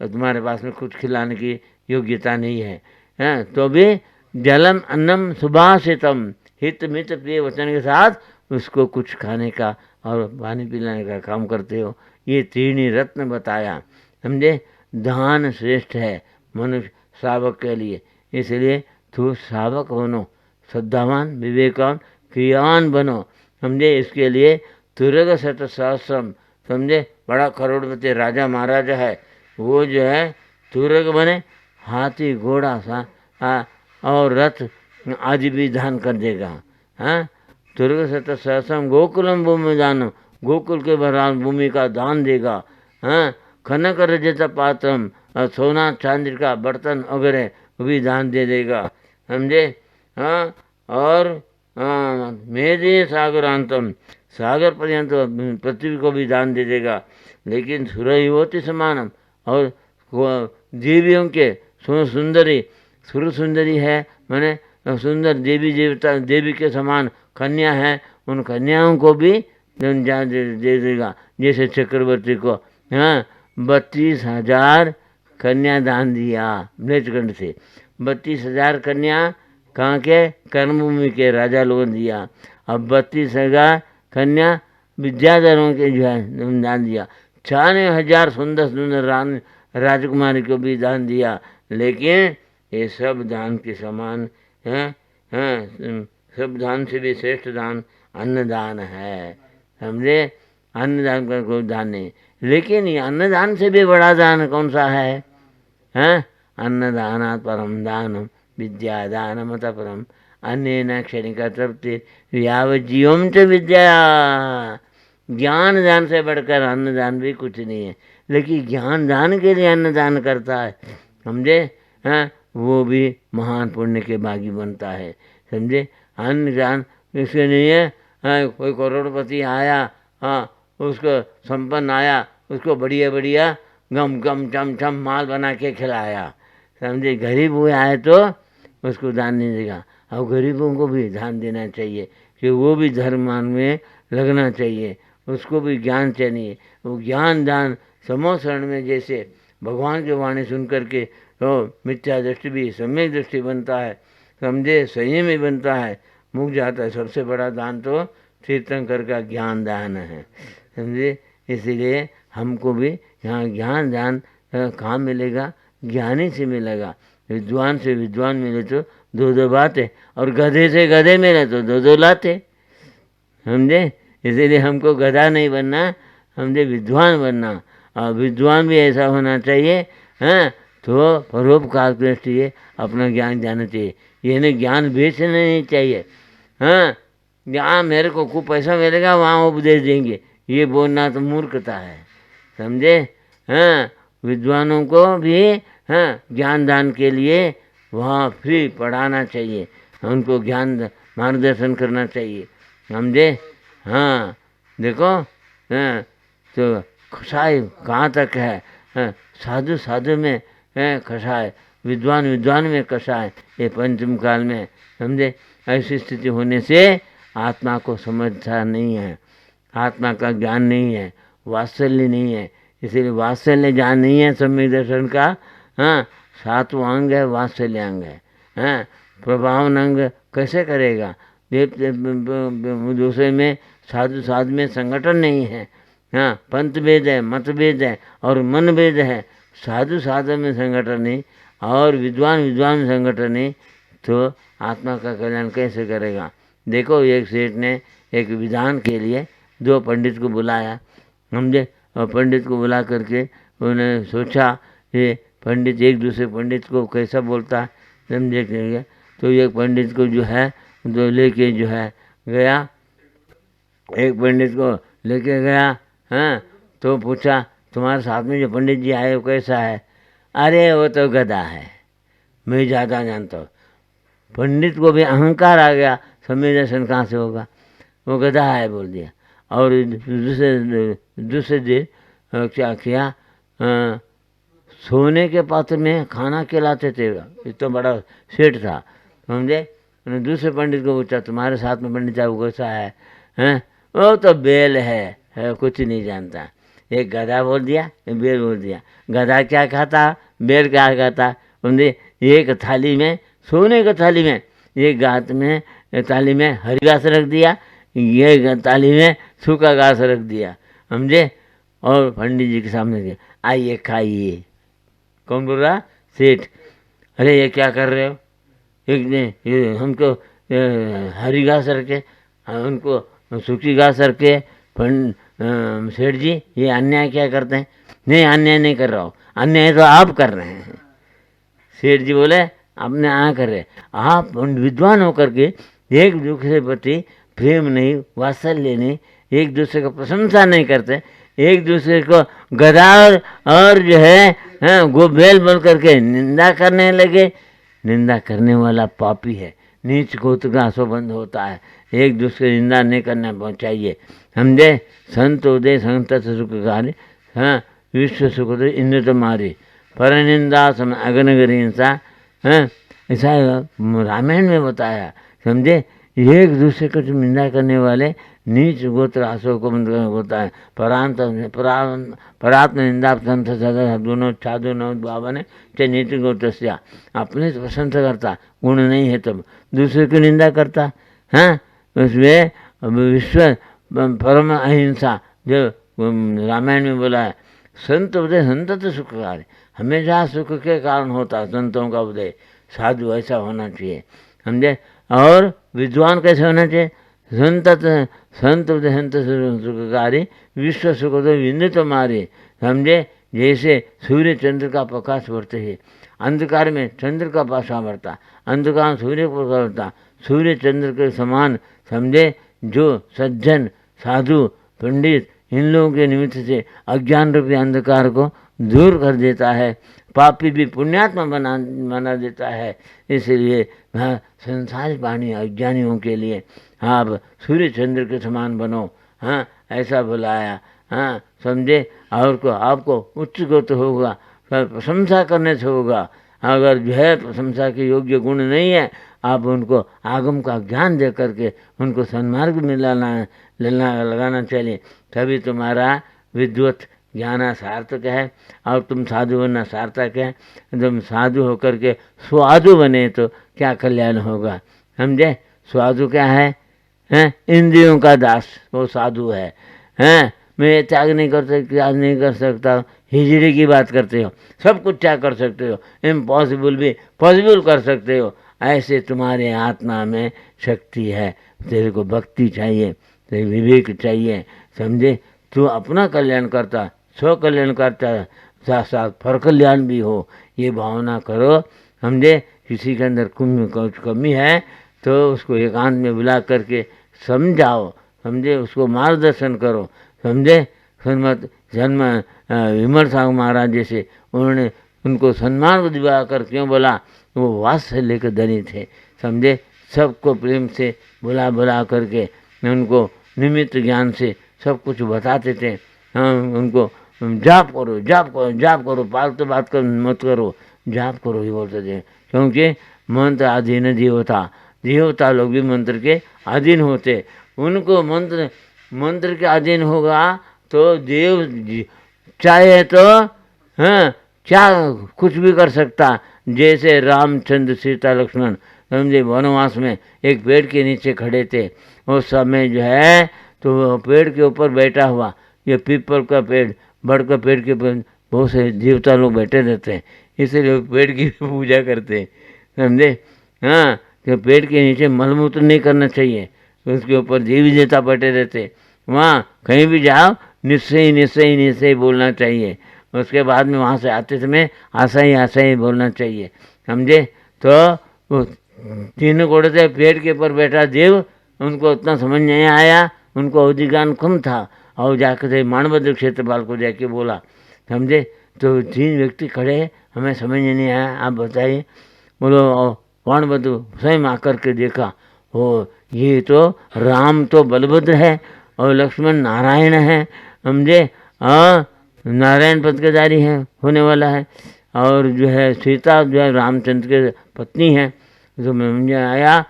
तुम्हारे पास में कुछ खिलाने की योग्यता नहीं है, तो भी जलम अन्नम सुभाषितम, हित मित प्रिय वचन के साथ उसको कुछ खाने का और पानी पिलाने का काम करते हो। ये 3 ही रत्न बताया। समझे? दान श्रेष्ठ है मनुष्य श्रावक के लिए, इसलिए तू श्रावक बनो, श्रद्धावान विवेकवान क्रियावान बनो। समझे? इसके लिए तुर्ग शत सहस्रम, समझे? बड़ा करोड़पति राजा महाराजा है, वो जो है तुर्ग बने, हाथी घोड़ा सा और रथ आज भी दान कर देगा। तुर्ग शत सहस्रम गोकुलम भूमि दान, गोकुल के बराबर भूमि का दान देगा। कनक रजत पात्रम, सोना चांदी का बर्तन वगैरह भी दान दे देगा। समझे? और मेरे सागरांतम, सागर पर्यंत पृथ्वी को भी दान दे देगा। लेकिन सुरयुवती समानम, और देवियों के सुंदरी, सुर सुंदरी है मैंने सुंदर देवी देवता देवी के समान कन्या है, उन कन्याओं को भी दे देगा। जैसे चक्रवर्ती को 32,000 कन्या दान दिया ब्रजखंड से। 32,000 कन्या कहाँ के? कर्मभूमि के राजा लोगों ने दिया। अब 32,000 कन्या विद्याधरों के जो है दान दिया। 96,000 सुंदर सुंदर राजकुमारी को भी दान दिया। लेकिन ये सब दान के समान है, सब दान से भी श्रेष्ठ दान अन्नदान है। समझे? अन्नदान का कोई दान नहीं। लेकिन ये अन्नदान से भी बड़ा दान कौन सा है? अन्नदानात् परम दानम विद्यादानमत परम, अन्नेन क्षणिका तृप्ति यावज्जीवम च विद्या। ज्ञान दान से बढ़कर अन्नदान भी कुछ नहीं है, लेकिन ज्ञान दान के लिए अन्नदान करता है, समझे? वो भी महान पुण्य के भागी बनता है। समझे? अन्नदान इसके नहीं है। कोई करोड़पति आया, उसको संपन्न आया, उसको बढ़िया बढ़िया गम गम चम चम माल बना के खिलाया। समझे? गरीब हुए आए तो उसको दान नहीं देगा। और गरीबों को भी दान देना चाहिए कि वो भी धर्म में लगना चाहिए, उसको भी ज्ञान चाहिए। वो ज्ञान दान समोसरण में जैसे भगवान की वाणी सुन करके तो मिथ्या दृष्टि भी सम्यक दृष्टि बनता है। समझे? संयम ही बनता है, मुक जाता है। सबसे बड़ा दान तो तीर्थंकर का ज्ञान दान है। समझे? इसीलिए हमको भी यहाँ ज्ञान दान कहाँ मिलेगा? ज्ञानी से मिलेगा। विद्वान से विद्वान मिले तो 2-2 बातें, और गधे से गधे मिले तो 2-2 लाते। समझे? इसीलिए हमको गधा नहीं बनना, हमने विद्वान बनना। और विद्वान भी ऐसा होना चाहिए तो परोपकार दृष्टि है, अपना ज्ञान जानना चाहिए। ये नहीं ज्ञान बेचना नहीं चाहिए। जहाँ मेरे को खूब पैसा मिलेगा वहाँ उपदेश देंगे, ये बोलना तो मूर्खता है। समझे? विद्वानों को भी ज्ञान दान के लिए वहाँ फ्री पढ़ाना चाहिए, उनको ज्ञान मार्गदर्शन करना चाहिए। समझे? देखो तो कषाय कहाँ तक है? साधु साधु में कषाय, विद्वान विद्वान में कषाय, ये पंचम काल में। समझे? ऐसी स्थिति होने से आत्मा को समझता नहीं है, आत्मा का ज्ञान नहीं है, वात्सल्य नहीं है। इसीलिए वात्सल्य ज्ञान नहीं है सम्यक दर्शन का। 7वां अंग है वात्सल्य अंग है। प्रभावन अंग कैसे करेगा? दूसरे में साधु साधु में संगठन नहीं है। हाँ, पंथ भेद है, मत भेद है और मन भेद है। साधु साधु में संगठन नहीं और विद्वान विद्वान में संगठन नहीं तो आत्मा का कल्याण कैसे करेगा। देखो, एक सेठ ने एक विधान के लिए 2 पंडित को बुलाया, समझे, और पंडित को बुला करके उन्होंने सोचा ये पंडित एक दूसरे पंडित को कैसा बोलता है, समझे। तो एक पंडित को जो है तो लेके जो है गया, एक पंडित को लेके गया। हाँ, तो पूछा तुम्हारे साथ में जो पंडित जी आए वो कैसा है। अरे वो तो गधा है, मैं ज़्यादा जानता हूँ। पंडित को भी अहंकार आ गया, समय दर्शन कहाँ से होगा, वो गधा है बोल दिया। और दूसरे दिन क्या किया, सोने के पात्र में खाना खिलाते थे, इतना बड़ा सेठ था, समझे। दूसरे पंडित को पूछा तुम्हारे साथ में पंडित साहब कैसा है, हैं, वो तो बेल है, कुछ नहीं जानता। एक गधा बोल दिया, एक बेल बोल दिया। गधा क्या खाता, बेल क्या खाता, समझे। एक थाली में, सोने की थाली में, एक गात में थाली में हरी घास रख दिया, ये थाली में सूखा घास रख दिया, समझे। और पंडित जी के सामने दिया, आइए खाइए। कौन बोल रहा, सेठ। अरे ये क्या कर रहे हो, एक ने ये हमको हरी घास रखे, उनको सूखी घास रखे। सेठ जी ये अन्याय क्या करते हैं। नहीं, अन्याय नहीं कर रहा हूँ, अन्याय तो आप कर रहे हैं। सेठ जी बोले आपने आ कर रहे, आप विद्वान होकर के एक दूसरे प्रति प्रेम नहीं, वात्सल्य नहीं, एक दूसरे को प्रशंसा नहीं करते, एक दूसरे को गधा और जो है गोबेल बोल करके निंदा करने लगे। निंदा करने वाला पापी है, नीच गोत्र का संबंध होता है। एक दूसरे निंदा नहीं करना चाहिए, समझे। संत उदय संत सुखकारी, हाँ, विश्व सुख इंद्र तुम्हारी, पर निंदा सम अग्नगरी हिंसा। हाँ, ऐसा रामायण में बताया, समझे। एक दूसरे को निंदा करने वाले नीच गोत्र आसो को होता है। परात्म निंदा संत सदा दोनों छादो न बाबा ने चाहे नीति गोत्र अपने प्रशंसा करता, गुण नहीं है तब दूसरे की निंदा करता। हाँ, उसमें विश्व परम अहिंसा जो रामायण में बोला है। संत उदय संत तो सुखकारी, हमेशा सुख के कारण होता है संतों का उदय। साधु ऐसा होना चाहिए, समझे। और विद्वान कैसे होना चाहिए, संत उदय संत सुखकारी, विश्व सुख तो विंद तुम्हारी, समझे। जैसे सूर्य चंद्र का प्रकाश बढ़ते है, अंधकार में चंद्र का प्रकाश बढ़ता, अंधकार में सूर्य का प्रकाश बढ़ता, सूर्य चंद्र के समान, समझे। जो सज्जन साधु पंडित इन लोगों के निमित्त से अज्ञान रूपी अंधकार को दूर कर देता है, पापी भी पुण्यात्मा बना देता है। इसलिए हाँ, संसार वाणी अज्ञानियों के लिए हाँ, आप सूर्य चंद्र के समान बनो। हाँ, ऐसा बुलाया, हाँ, समझे। और को आपको उच्च गोत्र होगा, प्रशंसा करने से होगा। अगर जो है प्रशंसा के योग्य गुण नहीं है, आप उनको आगम का ज्ञान दे करके उनको सन्मार्ग में लगाना चाहिए, तभी तुम्हारा विद्वत ज्ञान सार्थक है और तुम साधु बनना सार्थक है। तुम साधु होकर के स्वादु बने तो क्या कल्याण होगा, समझे। स्वादु क्या है, हैं, इंद्रियों का दास, वो साधु है। हैं, मैं त्याग नहीं कर सकता, त्याग नहीं कर सकता, हिजड़े की बात करते हो, सब कुछ त्याग कर सकते हो, इम्पॉसिबल भी पॉसिबल कर सकते हो। ऐसे तुम्हारे आत्मा में शक्ति है। तेरे को भक्ति चाहिए, तेरे विवेक चाहिए, समझे। तू अपना कल्याण करता, स्व कल्याण करता, साथ साथ पर कल्याण भी हो, ये भावना करो, समझे। किसी के अंदर कुछ कमी है तो उसको एकांत में बुला करके समझाओ, समझे, उसको मार्गदर्शन करो, समझे। सन्मत जन्म विमल साहू महाराज जैसे उन्होंने उनको सन्मान दिवा कर क्यों बोला, वो वात्सल्य के धनी थे, समझे। सबको प्रेम से बुला करके उनको निमित्त ज्ञान से सब कुछ बताते थे। हाँ, उनको जाप करो जाप करो जाप करो, फालतू बात कर मत करो, जाप करो ही बोलते थे। क्योंकि मंत्र अधीन देवता लोग भी मंत्र के अधीन होते। उनको मंत्र के अधीन होगा तो देव चाहे तो हाँ क्या कुछ भी कर सकता। जैसे रामचंद्र सीता लक्ष्मण समझे, वनवास में एक पेड़ के नीचे खड़े थे। उस समय जो है तो वो पेड़ के ऊपर बैठा हुआ, ये पीपल का पेड़, बड़ का पेड़ के ऊपर बहुत से देवता लोग बैठे रहते हैं, इसलिए पेड़ की पूजा करते हैं, समझे। हाँ, तो पेड़ के नीचे मलमूत्र नहीं करना चाहिए, तो उसके ऊपर देवी देवता बैठे रहते। वहाँ कहीं भी जाओ निश्चय निश्चय निश्चय बोलना चाहिए। उसके बाद में वहाँ से आते समय आशा ही बोलना चाहिए, समझे। तो वो तीनों घोड़े थे, पेड़ के ऊपर बैठा देव, उनको उतना समझ नहीं आया, उनको अधिज्ञान कम था, और जाकर मानभद्र क्षेत्रपाल को जाके बोला, समझे। तो 3 व्यक्ति खड़े हैं, हमें समझ नहीं आया, आप बताइए। बोलो मानभद्र स्वयं आकर के देखा, ओ ये तो राम तो बलभद्र है और लक्ष्मण नारायण है, समझे। नारायण पद के धारी है, होने वाला है, और जो है सीता जो है रामचंद्र के पत्नी है। तो मैं मुझे आया,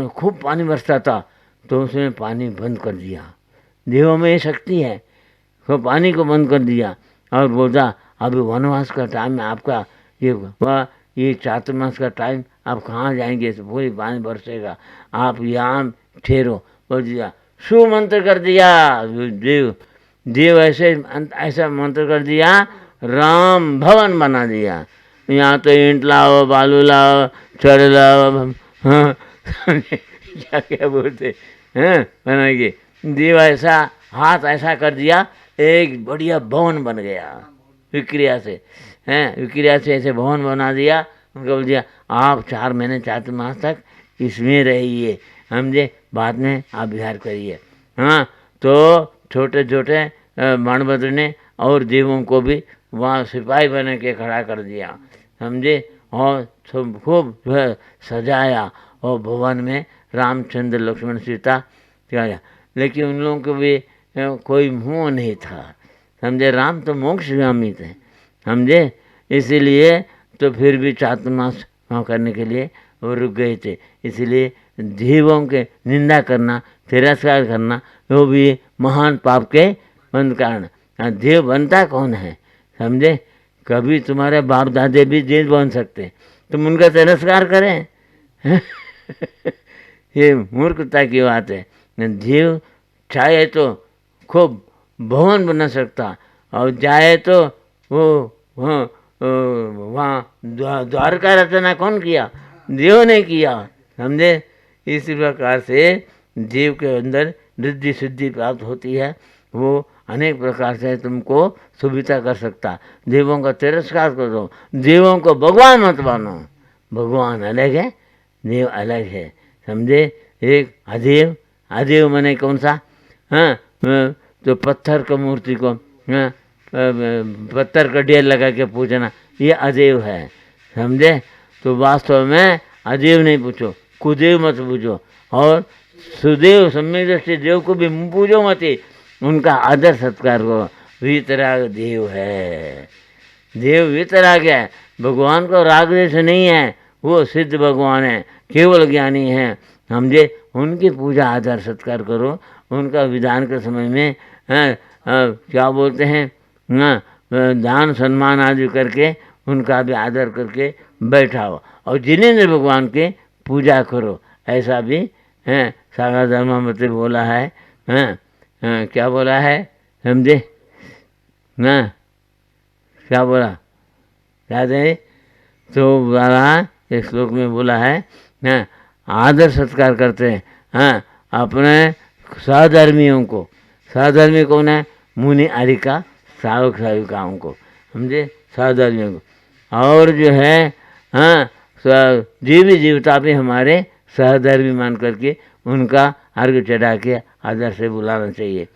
खूब पानी बरसता था, तो उसने पानी बंद कर दिया। देवों में ये शक्ति है, तो पानी को बंद कर दिया और बोला अभी वनवास का टाइम है आपका, ये चातुर्मास का टाइम, आप कहाँ जाएंगे, तो पूरी पानी बरसेगा, आप यहाँ ठहरो। बोल दिया, सुमंत्र कर दिया देव ऐसा मंत्र कर दिया, राम भवन बना दिया। यहाँ तो ईंट लाओ, बालू लाओ, छड़ लाओ, हाँ क्या बोलते हैं, बनाएंगे। देव ऐसा हाथ ऐसा कर दिया, एक बढ़िया भवन बन गया विक्रिया से, हैं, विक्रिया से ऐसे भवन बना दिया। उनको बोल दिया आप 4 महीने चातुर्मास तक इसमें रहिए, समझे, बाद में आप विहार करिए। हाँ, तो छोटे छोटे मानभद्र ने और देवों को भी वहाँ सिपाही बना के खड़ा कर दिया, समझे, और खूब जो है सजाया, और भवन में रामचंद्र लक्ष्मण सीता क्या, लेकिन उन लोगों को भी कोई मुँह नहीं था, समझे। राम तो मोक्षगामी थे, समझे, इसीलिए तो फिर भी चातुर्मास करने के लिए वो रुक गए थे। इसलिए देवों के निंदा करना, तिरस्कार करना, वो भी महान पाप के बंद कारण। देव बनता कौन है, समझे। कभी तुम्हारे बाप दादे भी देव बन सकते, तुम उनका तिरस्कार करें ये मूर्खता की बात है। देव चाहे तो खूब भवन बना सकता, और चाहे तो वो वहाँ द्वारका रचना कौन किया, देव ने किया, समझे। इसी प्रकार से देव के अंदर रिद्धि सिद्धि प्राप्त होती है, वो अनेक प्रकार से तुमको सुविधा कर सकता। देवों का तिरस्कार करो, देवों को भगवान मत मानो, भगवान अलग है, देव अलग है, समझे। एक अदेव, अदेव माने कौन सा, हाँ, तो पत्थर का मूर्ति को, हाँ, पत्थर का ढेर लगा के पूछना, ये अदेव है, समझे। तो वास्तव में अदेव नहीं पूछो, कुदेव मत पूछो, और सुदेव सम्यक दृष्टि देव को भी पूछो मत, उनका आदर सत्कार करो। वीतराग देव है, देव वीतराग है, भगवान को राग देश नहीं है, वो सिद्ध भगवान है, केवल ज्ञानी है, समझे। उनकी पूजा आदर सत्कार करो, उनका विधान के समय में क्या बोलते हैं, दान सम्मान आदि करके उनका भी आदर करके बैठाओ, और जिनेंद्र भगवान की पूजा करो, ऐसा भी है सागर धर्मामृत बोला है, क्या बोला है, समझे ना, क्या बोला याद है, तो बोला इस श्लोक में बोला है, आदर सत्कार करते हैं, हाँ, अपने सहधर्मियों को। सहधर्मी कौन है, मुनि आदि का श्रावक श्राविकाओं को, समझे, सहधर्मियों को। और जो है, हाँ, जीवी जीवता भी हमारे सहधर्मी मान करके उनका अर्घ चढ़ा के आदर से बुलाना चाहिए,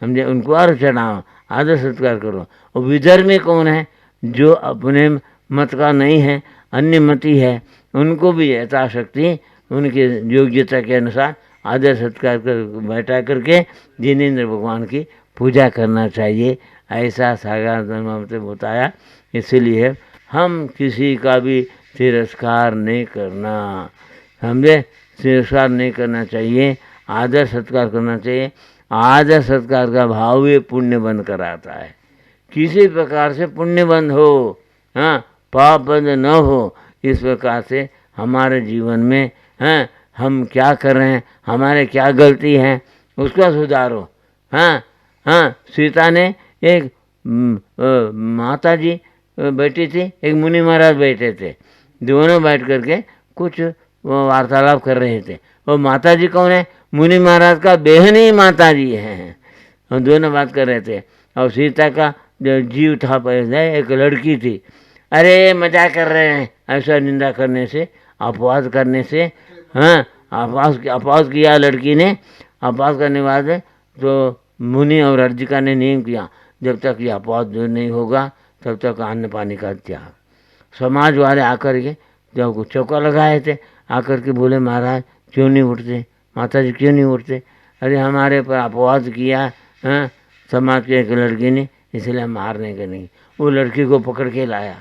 समझे। उनको अर्घ चढ़ाओ, आदर सत्कार करो। और विधर्मी कौन है, जो अपने मत का नहीं है, अन्य मती है, उनको भी यथाशक्ति उनके योग्यता के अनुसार आदर सत्कार कर बैठा करके जिनेंद्र भगवान की पूजा करना चाहिए, ऐसा सागर धर्मामृत में बताया। इसीलिए हम किसी का भी तिरस्कार नहीं करना, समझे, तिरस्कार नहीं करना चाहिए, आदर सत्कार करना चाहिए। आदर सत्कार का भाव भी पुण्य बंद कराता है, किसी प्रकार से पुण्य बंद हो, हाँ, पाप बंद न हो, इस प्रकार से हमारे जीवन में हाँ, हम क्या कर रहे हैं, हमारे क्या गलती है, उसको सुधारो। हाँ हाँ, सीता ने एक माता जी बैठी थी, एक मुनि महाराज बैठे थे, दोनों बैठ करके कुछ वार्तालाप कर रहे थे। और माता जी कौन है? मुनि महाराज का बहन ही माता जी है। हम दोनों बात कर रहे थे। और सीता का जो जीव था पहले, एक लड़की थी। अरे मजाक कर रहे हैं, ऐसा निंदा करने से, अपवाद करने से। हाँ, अपवाद किया लड़की ने। अपवाद करने के बाद तो मुनि और अर्जिका ने नियम किया, जब तक ये अपवाद दूर नहीं होगा तब तक अन्न पानी का त्याग। समाज वाले आकर के जब चौका लगाए थे, आकर के बोले महाराज क्यों नहीं उठते, माता जी क्यों नहीं उठते? अरे हमारे पर अपवाद किया हाँ समाज के एक लड़की ने, इसलिए हम मारने के नहीं। वो लड़की को पकड़ के लाया।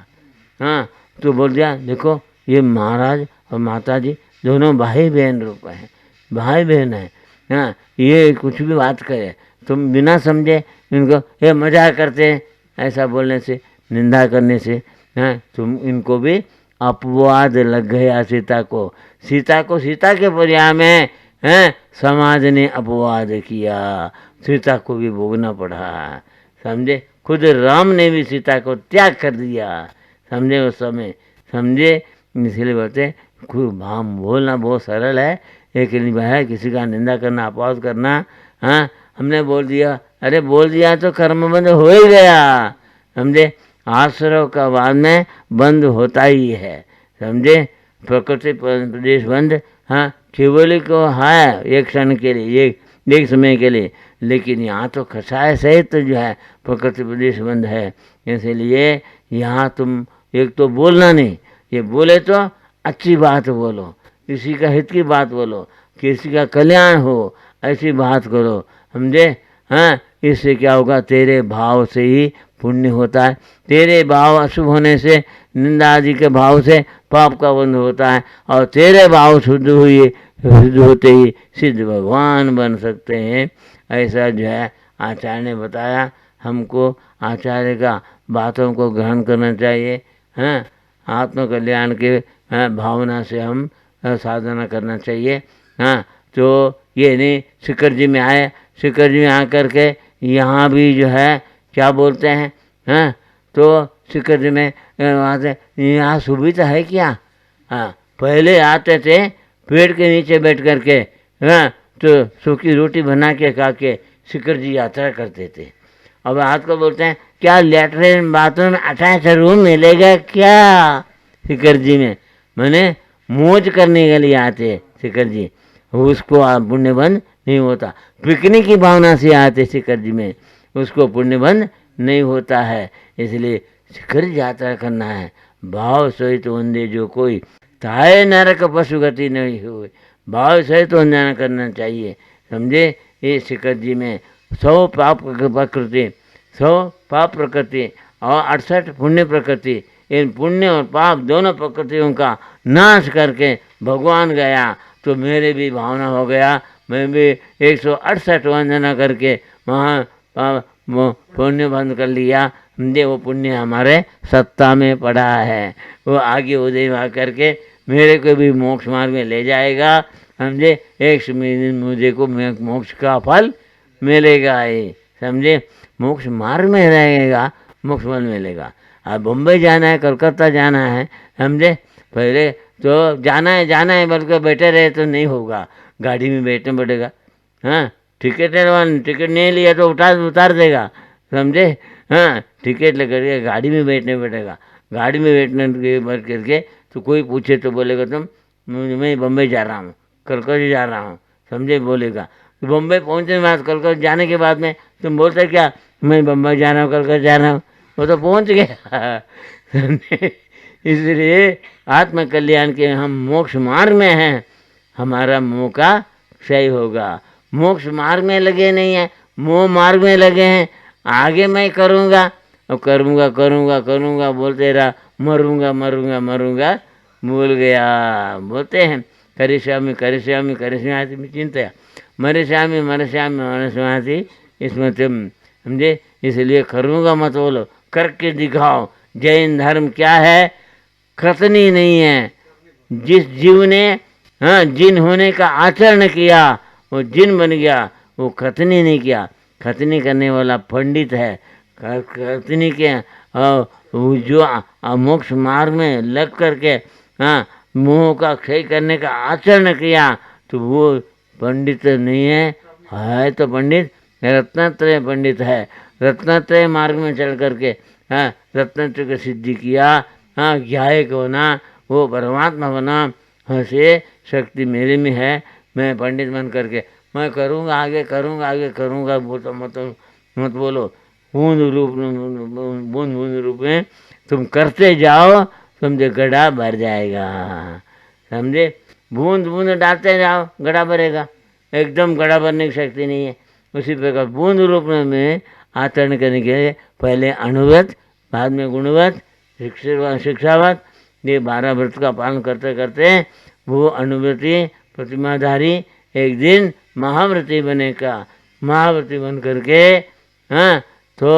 हाँ, तो बोल दिया देखो ये महाराज और माता जी दोनों भाई बहन रूप हैं, भाई बहन हैं। हाँ, ये कुछ भी बात करे तुम बिना समझे इनको ये मजाक करते हैं, ऐसा बोलने से, निंदा करने से हाँ तुम इनको भी अपवाद लग गया। सीता को सीता के पर्याय में हैं समाज ने अपवाद किया, सीता को भी भोगना पड़ा। समझे, खुद राम ने भी सीता को त्याग कर दिया। समझे उस समय, समझे। इसलिए बोलते खूब भाम बोलना बहुत सरल है, लेकिन है किसी का निंदा करना, अपवाद करना। हाँ, हमने बोल दिया, अरे बोल दिया तो कर्म बंद हो ही गया। समझे, आश्रव का बाद में बंद होता ही है। समझे, प्रकृति प्रदेश बंद हाँ केवल को है एक क्षण के लिए, एक समय के लिए, लेकिन यहाँ तो कषाय सहित जो है प्रकृति प्रदेश बंद है। इसलिए यहाँ तुम एक तो बोलना नहीं, ये बोले तो अच्छी बात बोलो, किसी का हित की बात बोलो, किसी का कल्याण हो ऐसी बात करो। समझे, हाँ, इससे क्या होगा, तेरे भाव से ही पुण्य होता है। तेरे भाव अशुभ होने से, निंदा आदि के भाव से पाप का बंध होता है, और तेरे भाव शुद्ध होते ही सिद्ध भगवान बन सकते हैं। ऐसा जो है आचार्य ने बताया। हमको आचार्य का बातों को ग्रहण करना चाहिए। हाँ, आत्म कल्याण के भावना से हम साधना करना चाहिए। हाँ, तो ये नहीं शिखर जी में आए, शिखर जी में आकर के यहाँ भी जो है क्या बोलते हैं। हाँ, तो शिखर जी में वहाँ से यहाँ सुविधा है क्या? हाँ, पहले आते थे पेड़ के नीचे बैठ करके, हाँ, तो सूखी रोटी बना के खा के शिखर जी यात्रा करते थे। अब आज को बोलते हैं क्या लेटरिन बाथरूम अटैच रूम मिलेगा क्या शिखर जी में? मैंने मौज करने के लिए आते शिखर जी, उसको पुण्य बंद नहीं होता। पिकनिक की भावना से आते शिखर जी में, उसको पुण्य बंद नहीं होता है। इसलिए शिखर यात्रा करना है। भाव सहित वंदे जो कोई, ताए नरक पशु गति नहीं हुए। भाव सहित वंदना करना चाहिए। समझे, ये शिखर जी में 100 पाप प्रकृति, 100 पाप प्रकृति और 68 पुण्य प्रकृति, इन पुण्य और पाप दोनों प्रकृतियों का नाश करके भगवान गया, तो मेरे भी भावना हो गया, मैं भी 168 वंदना करके वहाँ पुण्य बंद कर लिया। समझे, वो पुण्य हमारे सत्ता में पड़ा है, वो आगे उदय वहाँ करके मेरे को भी मोक्ष मार्ग में ले जाएगा। समझे, एक मुझे को मोक्ष का फल मिलेगा ही। समझे, मोक्ष मार्ग में रहेगा, मोक्ष फल मिलेगा। अब बम्बई जाना है, कलकत्ता जाना है, समझे, पहले तो जाना है बल्कि बैठे रहे तो नहीं होगा, गाड़ी में बैठना पड़ेगा। हाँ, टिकट नहीं लिया तो उतार देगा। समझे, हाँ, टिकट लेकर के गाड़ी में बैठने पड़ेगा। गाड़ी में बैठने के बैठ करके तो कोई पूछे तो बोलेगा तुम मैं बम्बई जा रहा हूँ, कलकत्ता जा रहा हूँ। समझे, बोलेगा। तो बम्बई पहुँचने के बाद, कलकत्ता जाने के बाद में तुम बोलते क्या मैं बम्बई जा रहा हूँ, कलकत्ता जा रहा हूँ, वो तो पहुँच गया। इसलिए आत्म कल्याण के हम मोक्ष मार्ग में हैं, हमारा मोह का क्षय होगा। मोक्ष मार्ग में लगे नहीं हैं, मोह मार्ग में लगे हैं। आगे मैं करूँगा और करूँगा बोलते रहा, मरूँगा भूल गया। बोलते हैं करिष्यामि चिंतया मरिष्यामि इसमें तुम। समझे, इसलिए करूँगा मत बोलो, करके दिखाओ। जैन धर्म क्या है? खतनी नहीं है। जिस जीव ने हाँ, जिन होने का आचरण किया वो जिन बन गया, वो खतनी नहीं किया। खतनी करने वाला पंडित है। खतनी के वो जो मोक्ष मार्ग में लग करके हाँ मोह का क्षय करने का आचरण किया तो वो पंडित नहीं है तो पंडित रत्नत्रय पंडित है। रत्नत्रय मार्ग में चल करके हाँ रत्नत्रय की सिद्धि किया, हाँ ज्ञायक होना, वो परमात्मा बना। से शक्ति मेरे में है, मैं पंडित बन करके मैं करूँगा आगे करूँगा वो तो मत बोलो। बूंद बूंद रूप में तुम करते जाओ, समझे गड्ढा भर जाएगा। समझे, बूंद बूंद डालते जाओ गड्ढा भरेगा। एकदम गड्ढा भरने की शक्ति नहीं है। उसी प्रकार बूंद रूप में आचरण करने के लिए पहले अणुव्रत, बाद में गुणवत, शिक्षावत, ये 12 व्रत का पालन करते करते वो अनुव्रति प्रतिमाधारी एक दिन महाव्रती बनेगा। महाव्रती बन करके हाँ तो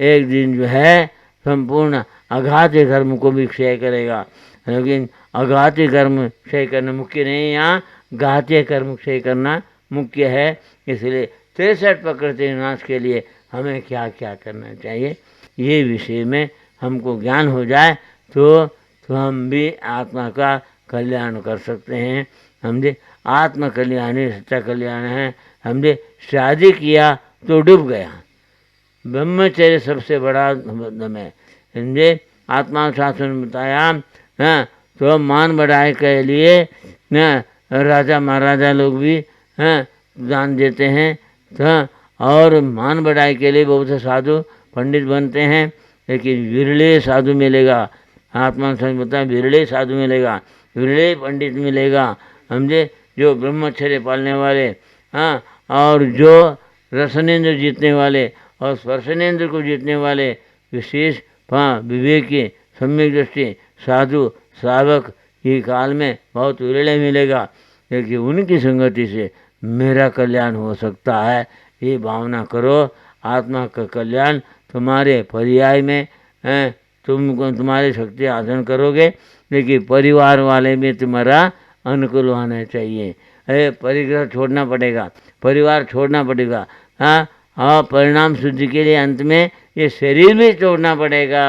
एक दिन जो है संपूर्ण अघाती कर्म को भी क्षय करेगा। लेकिन अघाती कर्म क्षय करना मुख्य नहीं, यहाँ घातीय कर्म क्षय करना मुख्य है। इसलिए 63 प्रकृति नाश के लिए हमें क्या क्या करना चाहिए, ये विषय में हमको ज्ञान हो जाए तो हम भी आत्मा का कल्याण कर सकते हैं। समझे, आत्म कल्याण ही सच्चा कल्याण है। समझे, शादी किया तो डूब गया। ब्रह्मचर्य सबसे बड़ा धर्म है। समझे, आत्मा शास्त्र में बताया हाँ तो मान बढ़ाए के लिए राजा महाराजा लोग भी हाँ दान देते हैं तो, और मान बढ़ाए के लिए बहुत से साधु पंडित बनते हैं, लेकिन विरले साधु मिलेगा। आत्मा समझ बताया, विरले साधु मिलेगा, विरले पंडित मिलेगा। समझे, जो ब्रह्मचर्य पालने वाले हाँ और जो रसनेन्द्र जीतने वाले और स्पर्शनेन्द्र को जीतने वाले विशेष हाँ विवेकी सम्यक दृष्टि साधु श्रावक ये काल में बहुत विरले मिलेगा। लेकिन उनकी संगति से मेरा कल्याण हो सकता है, ये भावना करो। आत्मा का कल्याण तुम्हारे पर्याय में तुम्हारी शक्ति आर्जन करोगे, लेकिन परिवार वाले में तुम्हारा अनुकूल होना चाहिए। परिग्रह छोड़ना पड़ेगा, परिवार छोड़ना पड़ेगा। हाँ और परिणाम शुद्धि के लिए अंत में ये शरीर भी छोड़ना पड़ेगा।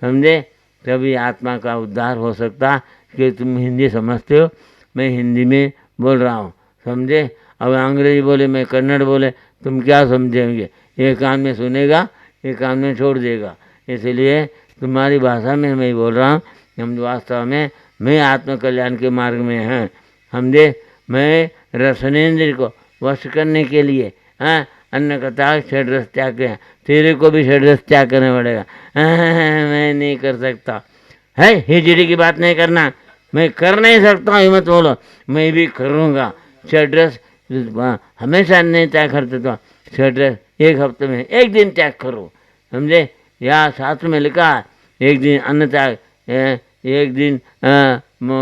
समझे, तभी आत्मा का उद्धार हो सकता। कि तुम हिंदी समझते हो, मैं हिंदी में बोल रहा हूँ। समझे, अब अंग्रेजी बोले मैं कन्नड़ बोले तुम क्या समझेंगे? एक कान में सुनेगा, एक कान में छोड़ देगा। इसलिए तुम्हारी भाषा में मैं बोल रहा हूँ। हम वास्तव में मैं आत्म कल्याण के मार्ग में हैं। समझे, मैं रसनेन्द्र को वश करने के लिए हाँ अन्न का त्याग षड्रस त्याग किया, तेरे को भी षड्रस त्याग करना पड़ेगा। मैं नहीं कर सकता है, हिजड़ी की बात नहीं करना, मैं कर नहीं सकता हूँ मत बोलो, मैं भी करूँगा। षड्रस हमेशा नहीं त्याग करते तो षड्रस एक हफ्ते में एक दिन त्याग करो। समझे, या शास्त्र में लिखा एक दिन अन्न त्याग, एक दिन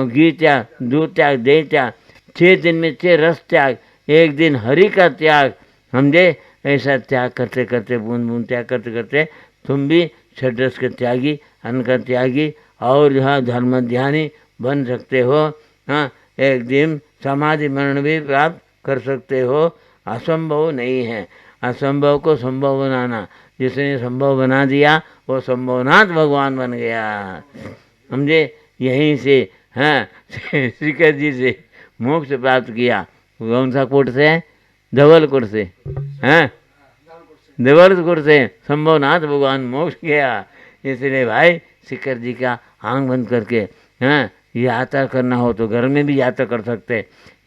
घी त्याग, दूध त्याग, दही त्याग, 6 दिन में 6 रस त्याग, एक दिन हरि का त्याग। समझे, ऐसा त्याग करते करते बूंद बूंद त्याग करते करते तुम भी षड्रस के त्यागी, अन्न का त्यागी और यहाँ धर्म ध्यानी बन सकते हो। हाँ, एक दिन समाधि मरण भी प्राप्त कर सकते हो। असंभव नहीं है, असंभव को संभव बनाना, जिसने संभव बना दिया वो संभवनाथ भगवान बन गया। समझे, यहीं से हाँ श्रीकर जी से मोक्ष प्राप्त किया। कौन सा कोट से? धवलकोट से। हाँ, धवलकोट से संभवनाथ भगवान मोक्ष गया। इसलिए भाई शिखर जी का आंख बंद करके हाँ यात्रा करना हो तो घर में भी यात्रा कर सकते।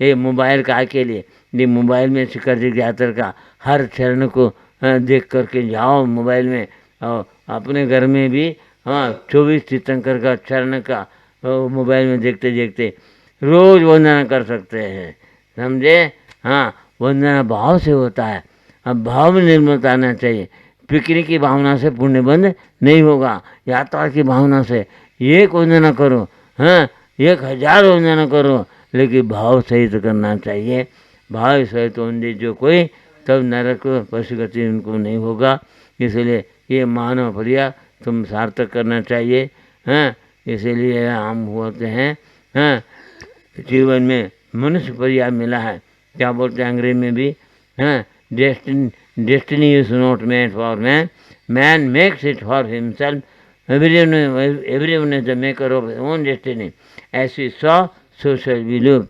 ये मोबाइल का के लिए ये मोबाइल में शिखर जी की यात्रा का हर चरण को देख करके जाओ मोबाइल में, और अपने घर में भी हाँ 24 तीर्थंकर का चरण का मोबाइल में देखते देखते रोज वंदना कर सकते हैं। समझे, हाँ वंदना भाव से होता है। अब भाव में निर्मलता आना चाहिए। पिकनिक की भावना से पुण्य बंद नहीं होगा, यात्रा की भावना से एक वंदना करो, हाँ 1000 वंदना करो, लेकिन भाव सहित करना चाहिए। भाव सहित वंदे जो कोई तब नरक पशुगति उनको नहीं होगा। इसलिए ये मानव प्रिया तुम सार्थक करना चाहिए। हाँ, इसीलिए हम होते हैं हाँ जीवन में मनुष्य पर्याय मिला है। क्या बोलते हैं अंग्रेजी में भी, हाँ, destiny is not made for man, man makes it for himself, everyone is the maker of own destiny, as we saw so shall we live,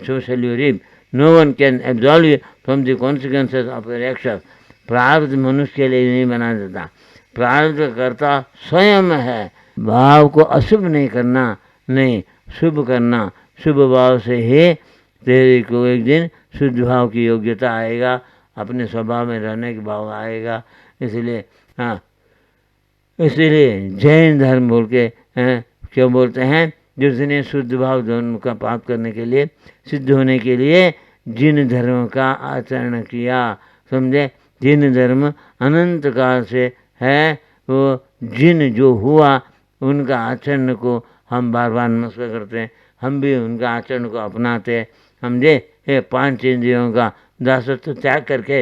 so shall you reap. No one can absolve you from the consequences of your actions. प्रारब्ध मनुष्य के लिए नहीं बना देता, प्रारब्ध करता स्वयं है। भाव को अशुभ नहीं करना, नहीं शुभ करना, शुभ भाव से ही तेरे को एक दिन शुद्ध भाव की योग्यता आएगा, अपने स्वभाव में रहने का भाव आएगा। इसलिए हाँ, इसलिए जैन धर्म बोल के क्यों बोलते हैं, जिसने शुद्ध भाव धर्म का प्राप्त करने के लिए, सिद्ध होने के लिए जिन धर्म का आचरण किया, समझे, जिन धर्म अनंत काल से है, वो जिन जो हुआ उनका आचरण को हम बार बार नमस्कार करते हैं, हम भी उनका आचरण को अपनाते हैं। समझे, ये 5 इंद्रियों का दासत्व त्याग करके,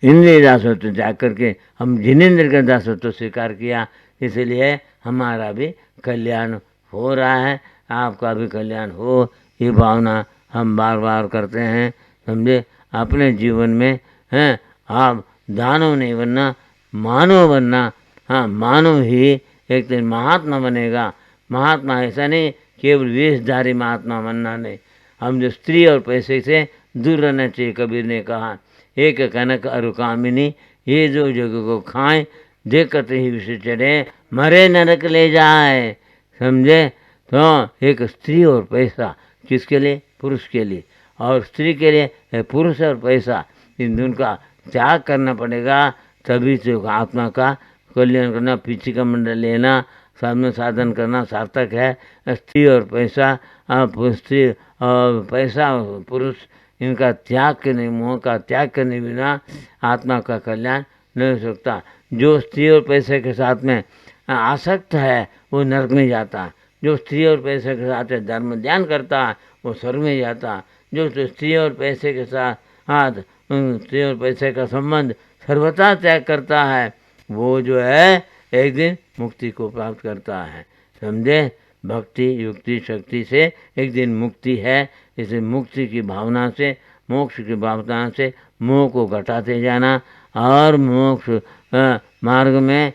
इंद्रिय दासत्व त्याग करके हम जिनेंद्र का दासत्व स्वीकार किया, इसलिए हमारा भी कल्याण हो रहा है, आपका भी कल्याण हो, ये भावना हम बार बार करते हैं। समझे, अपने जीवन में हैं, आप दानव नहीं बनना, मानव बनना। हाँ, मानव ही एक दिन महात्मा बनेगा। महात्मा ऐसा नहीं केवल वेशधारी महात्मा बनना नहीं, हम जो स्त्री और पैसे से दूर रहना चाहिए। कबीर ने कहा, एक कनक अरु कामिनी, ये जो जग को खाएं, देखते ही विषय चढ़े, मरे नरक ले जाए। समझे, तो एक स्त्री और पैसा किसके लिए, पुरुष के लिए, और स्त्री के लिए पुरुष और पैसा, इन दोनों का त्याग करना पड़ेगा, तभी तो आत्मा का कल्याण करना, पीछे का मंडल लेना, सामने साधन करना सार्थक है। स्त्री और पैसा, स्त्री और पैसा पुरुष, इनका त्याग करने, मोह का त्याग करने बिना आत्मा का कल्याण नहीं हो सकता। जो स्त्री और पैसे के साथ में आसक्त है वो नरक में जाता, जो स्त्री और पैसे के साथ धर्म ध्यान करता है वो स्वर्ग में जाता। जो स्त्री और पैसे के साथ स्त्री और पैसे का संबंध सर्वथा त्याग करता है, वो जो है एक दिन मुक्ति को प्राप्त करता है। समझे, भक्ति युक्ति शक्ति से एक दिन मुक्ति है। इसे मुक्ति की भावना से, मोक्ष की भावना से मोह को घटाते जाना, और मोक्ष मार्ग में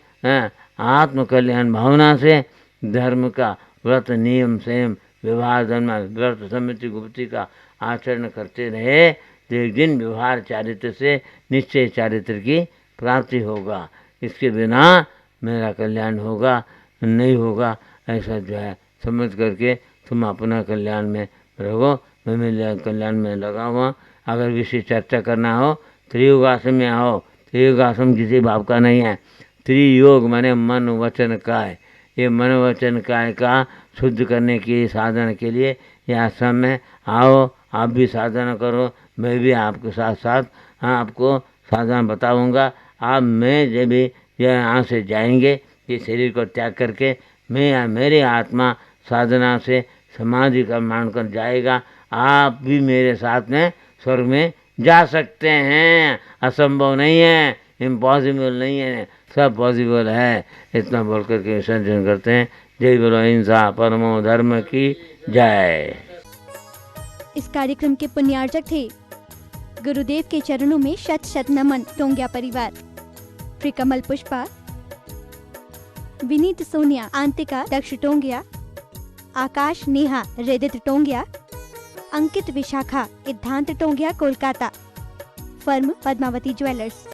आत्म कल्याण भावना से धर्म का व्रत नियम संयम व्यवहार धर्म व्रत समिति गुप्ति का आचरण करते रहे, तो एक दिन व्यवहार चारित्र से निश्चय चारित्र की प्राप्ति होगा। इसके बिना मेरा कल्याण होगा नहीं होगा, ऐसा जो है समझ करके तुम अपना कल्याण में रहो, मैं मेरे कल्याण में लगा हुआ। अगर विषय चर्चा करना हो, त्रियोग आश्रम में आओ। त्रियोग आश्रम किसी भाव का नहीं है। त्रियोग माने मन वचन काय, ये मन वचन काय का शुद्ध करने के साधन के लिए यह आश्रम में आओ, आप भी साधना करो, मैं भी आपके साथ साथ आपको साधना बताऊंगा। आप मैं जब भी यहाँ से जाएंगे, ये शरीर को त्याग करके, मैं मेरी आत्मा साधना से समाधि का मानकर जाएगा, आप भी मेरे साथ में स्वर्ग में जा सकते हैं। असंभव नहीं है, इम्पॉसिबल नहीं है, सब पॉसिबल है। इतना बोल करके विसर्जन करते हैं। जय बोलो अहिंसा परमो धर्म की जय। इस कार्यक्रम के पुण्यार्जक थे गुरुदेव के चरणों में शत शत नमन। टोंगिया परिवार, श्री कमल पुष्पा, विनीत सोनिया, आंतिका दक्ष टोंगिया, आकाश नेहा रेदित टोंगिया, अंकित विशाखा सिद्धांत टोंगिया कोलकाता। Firm Padmavati jewellers.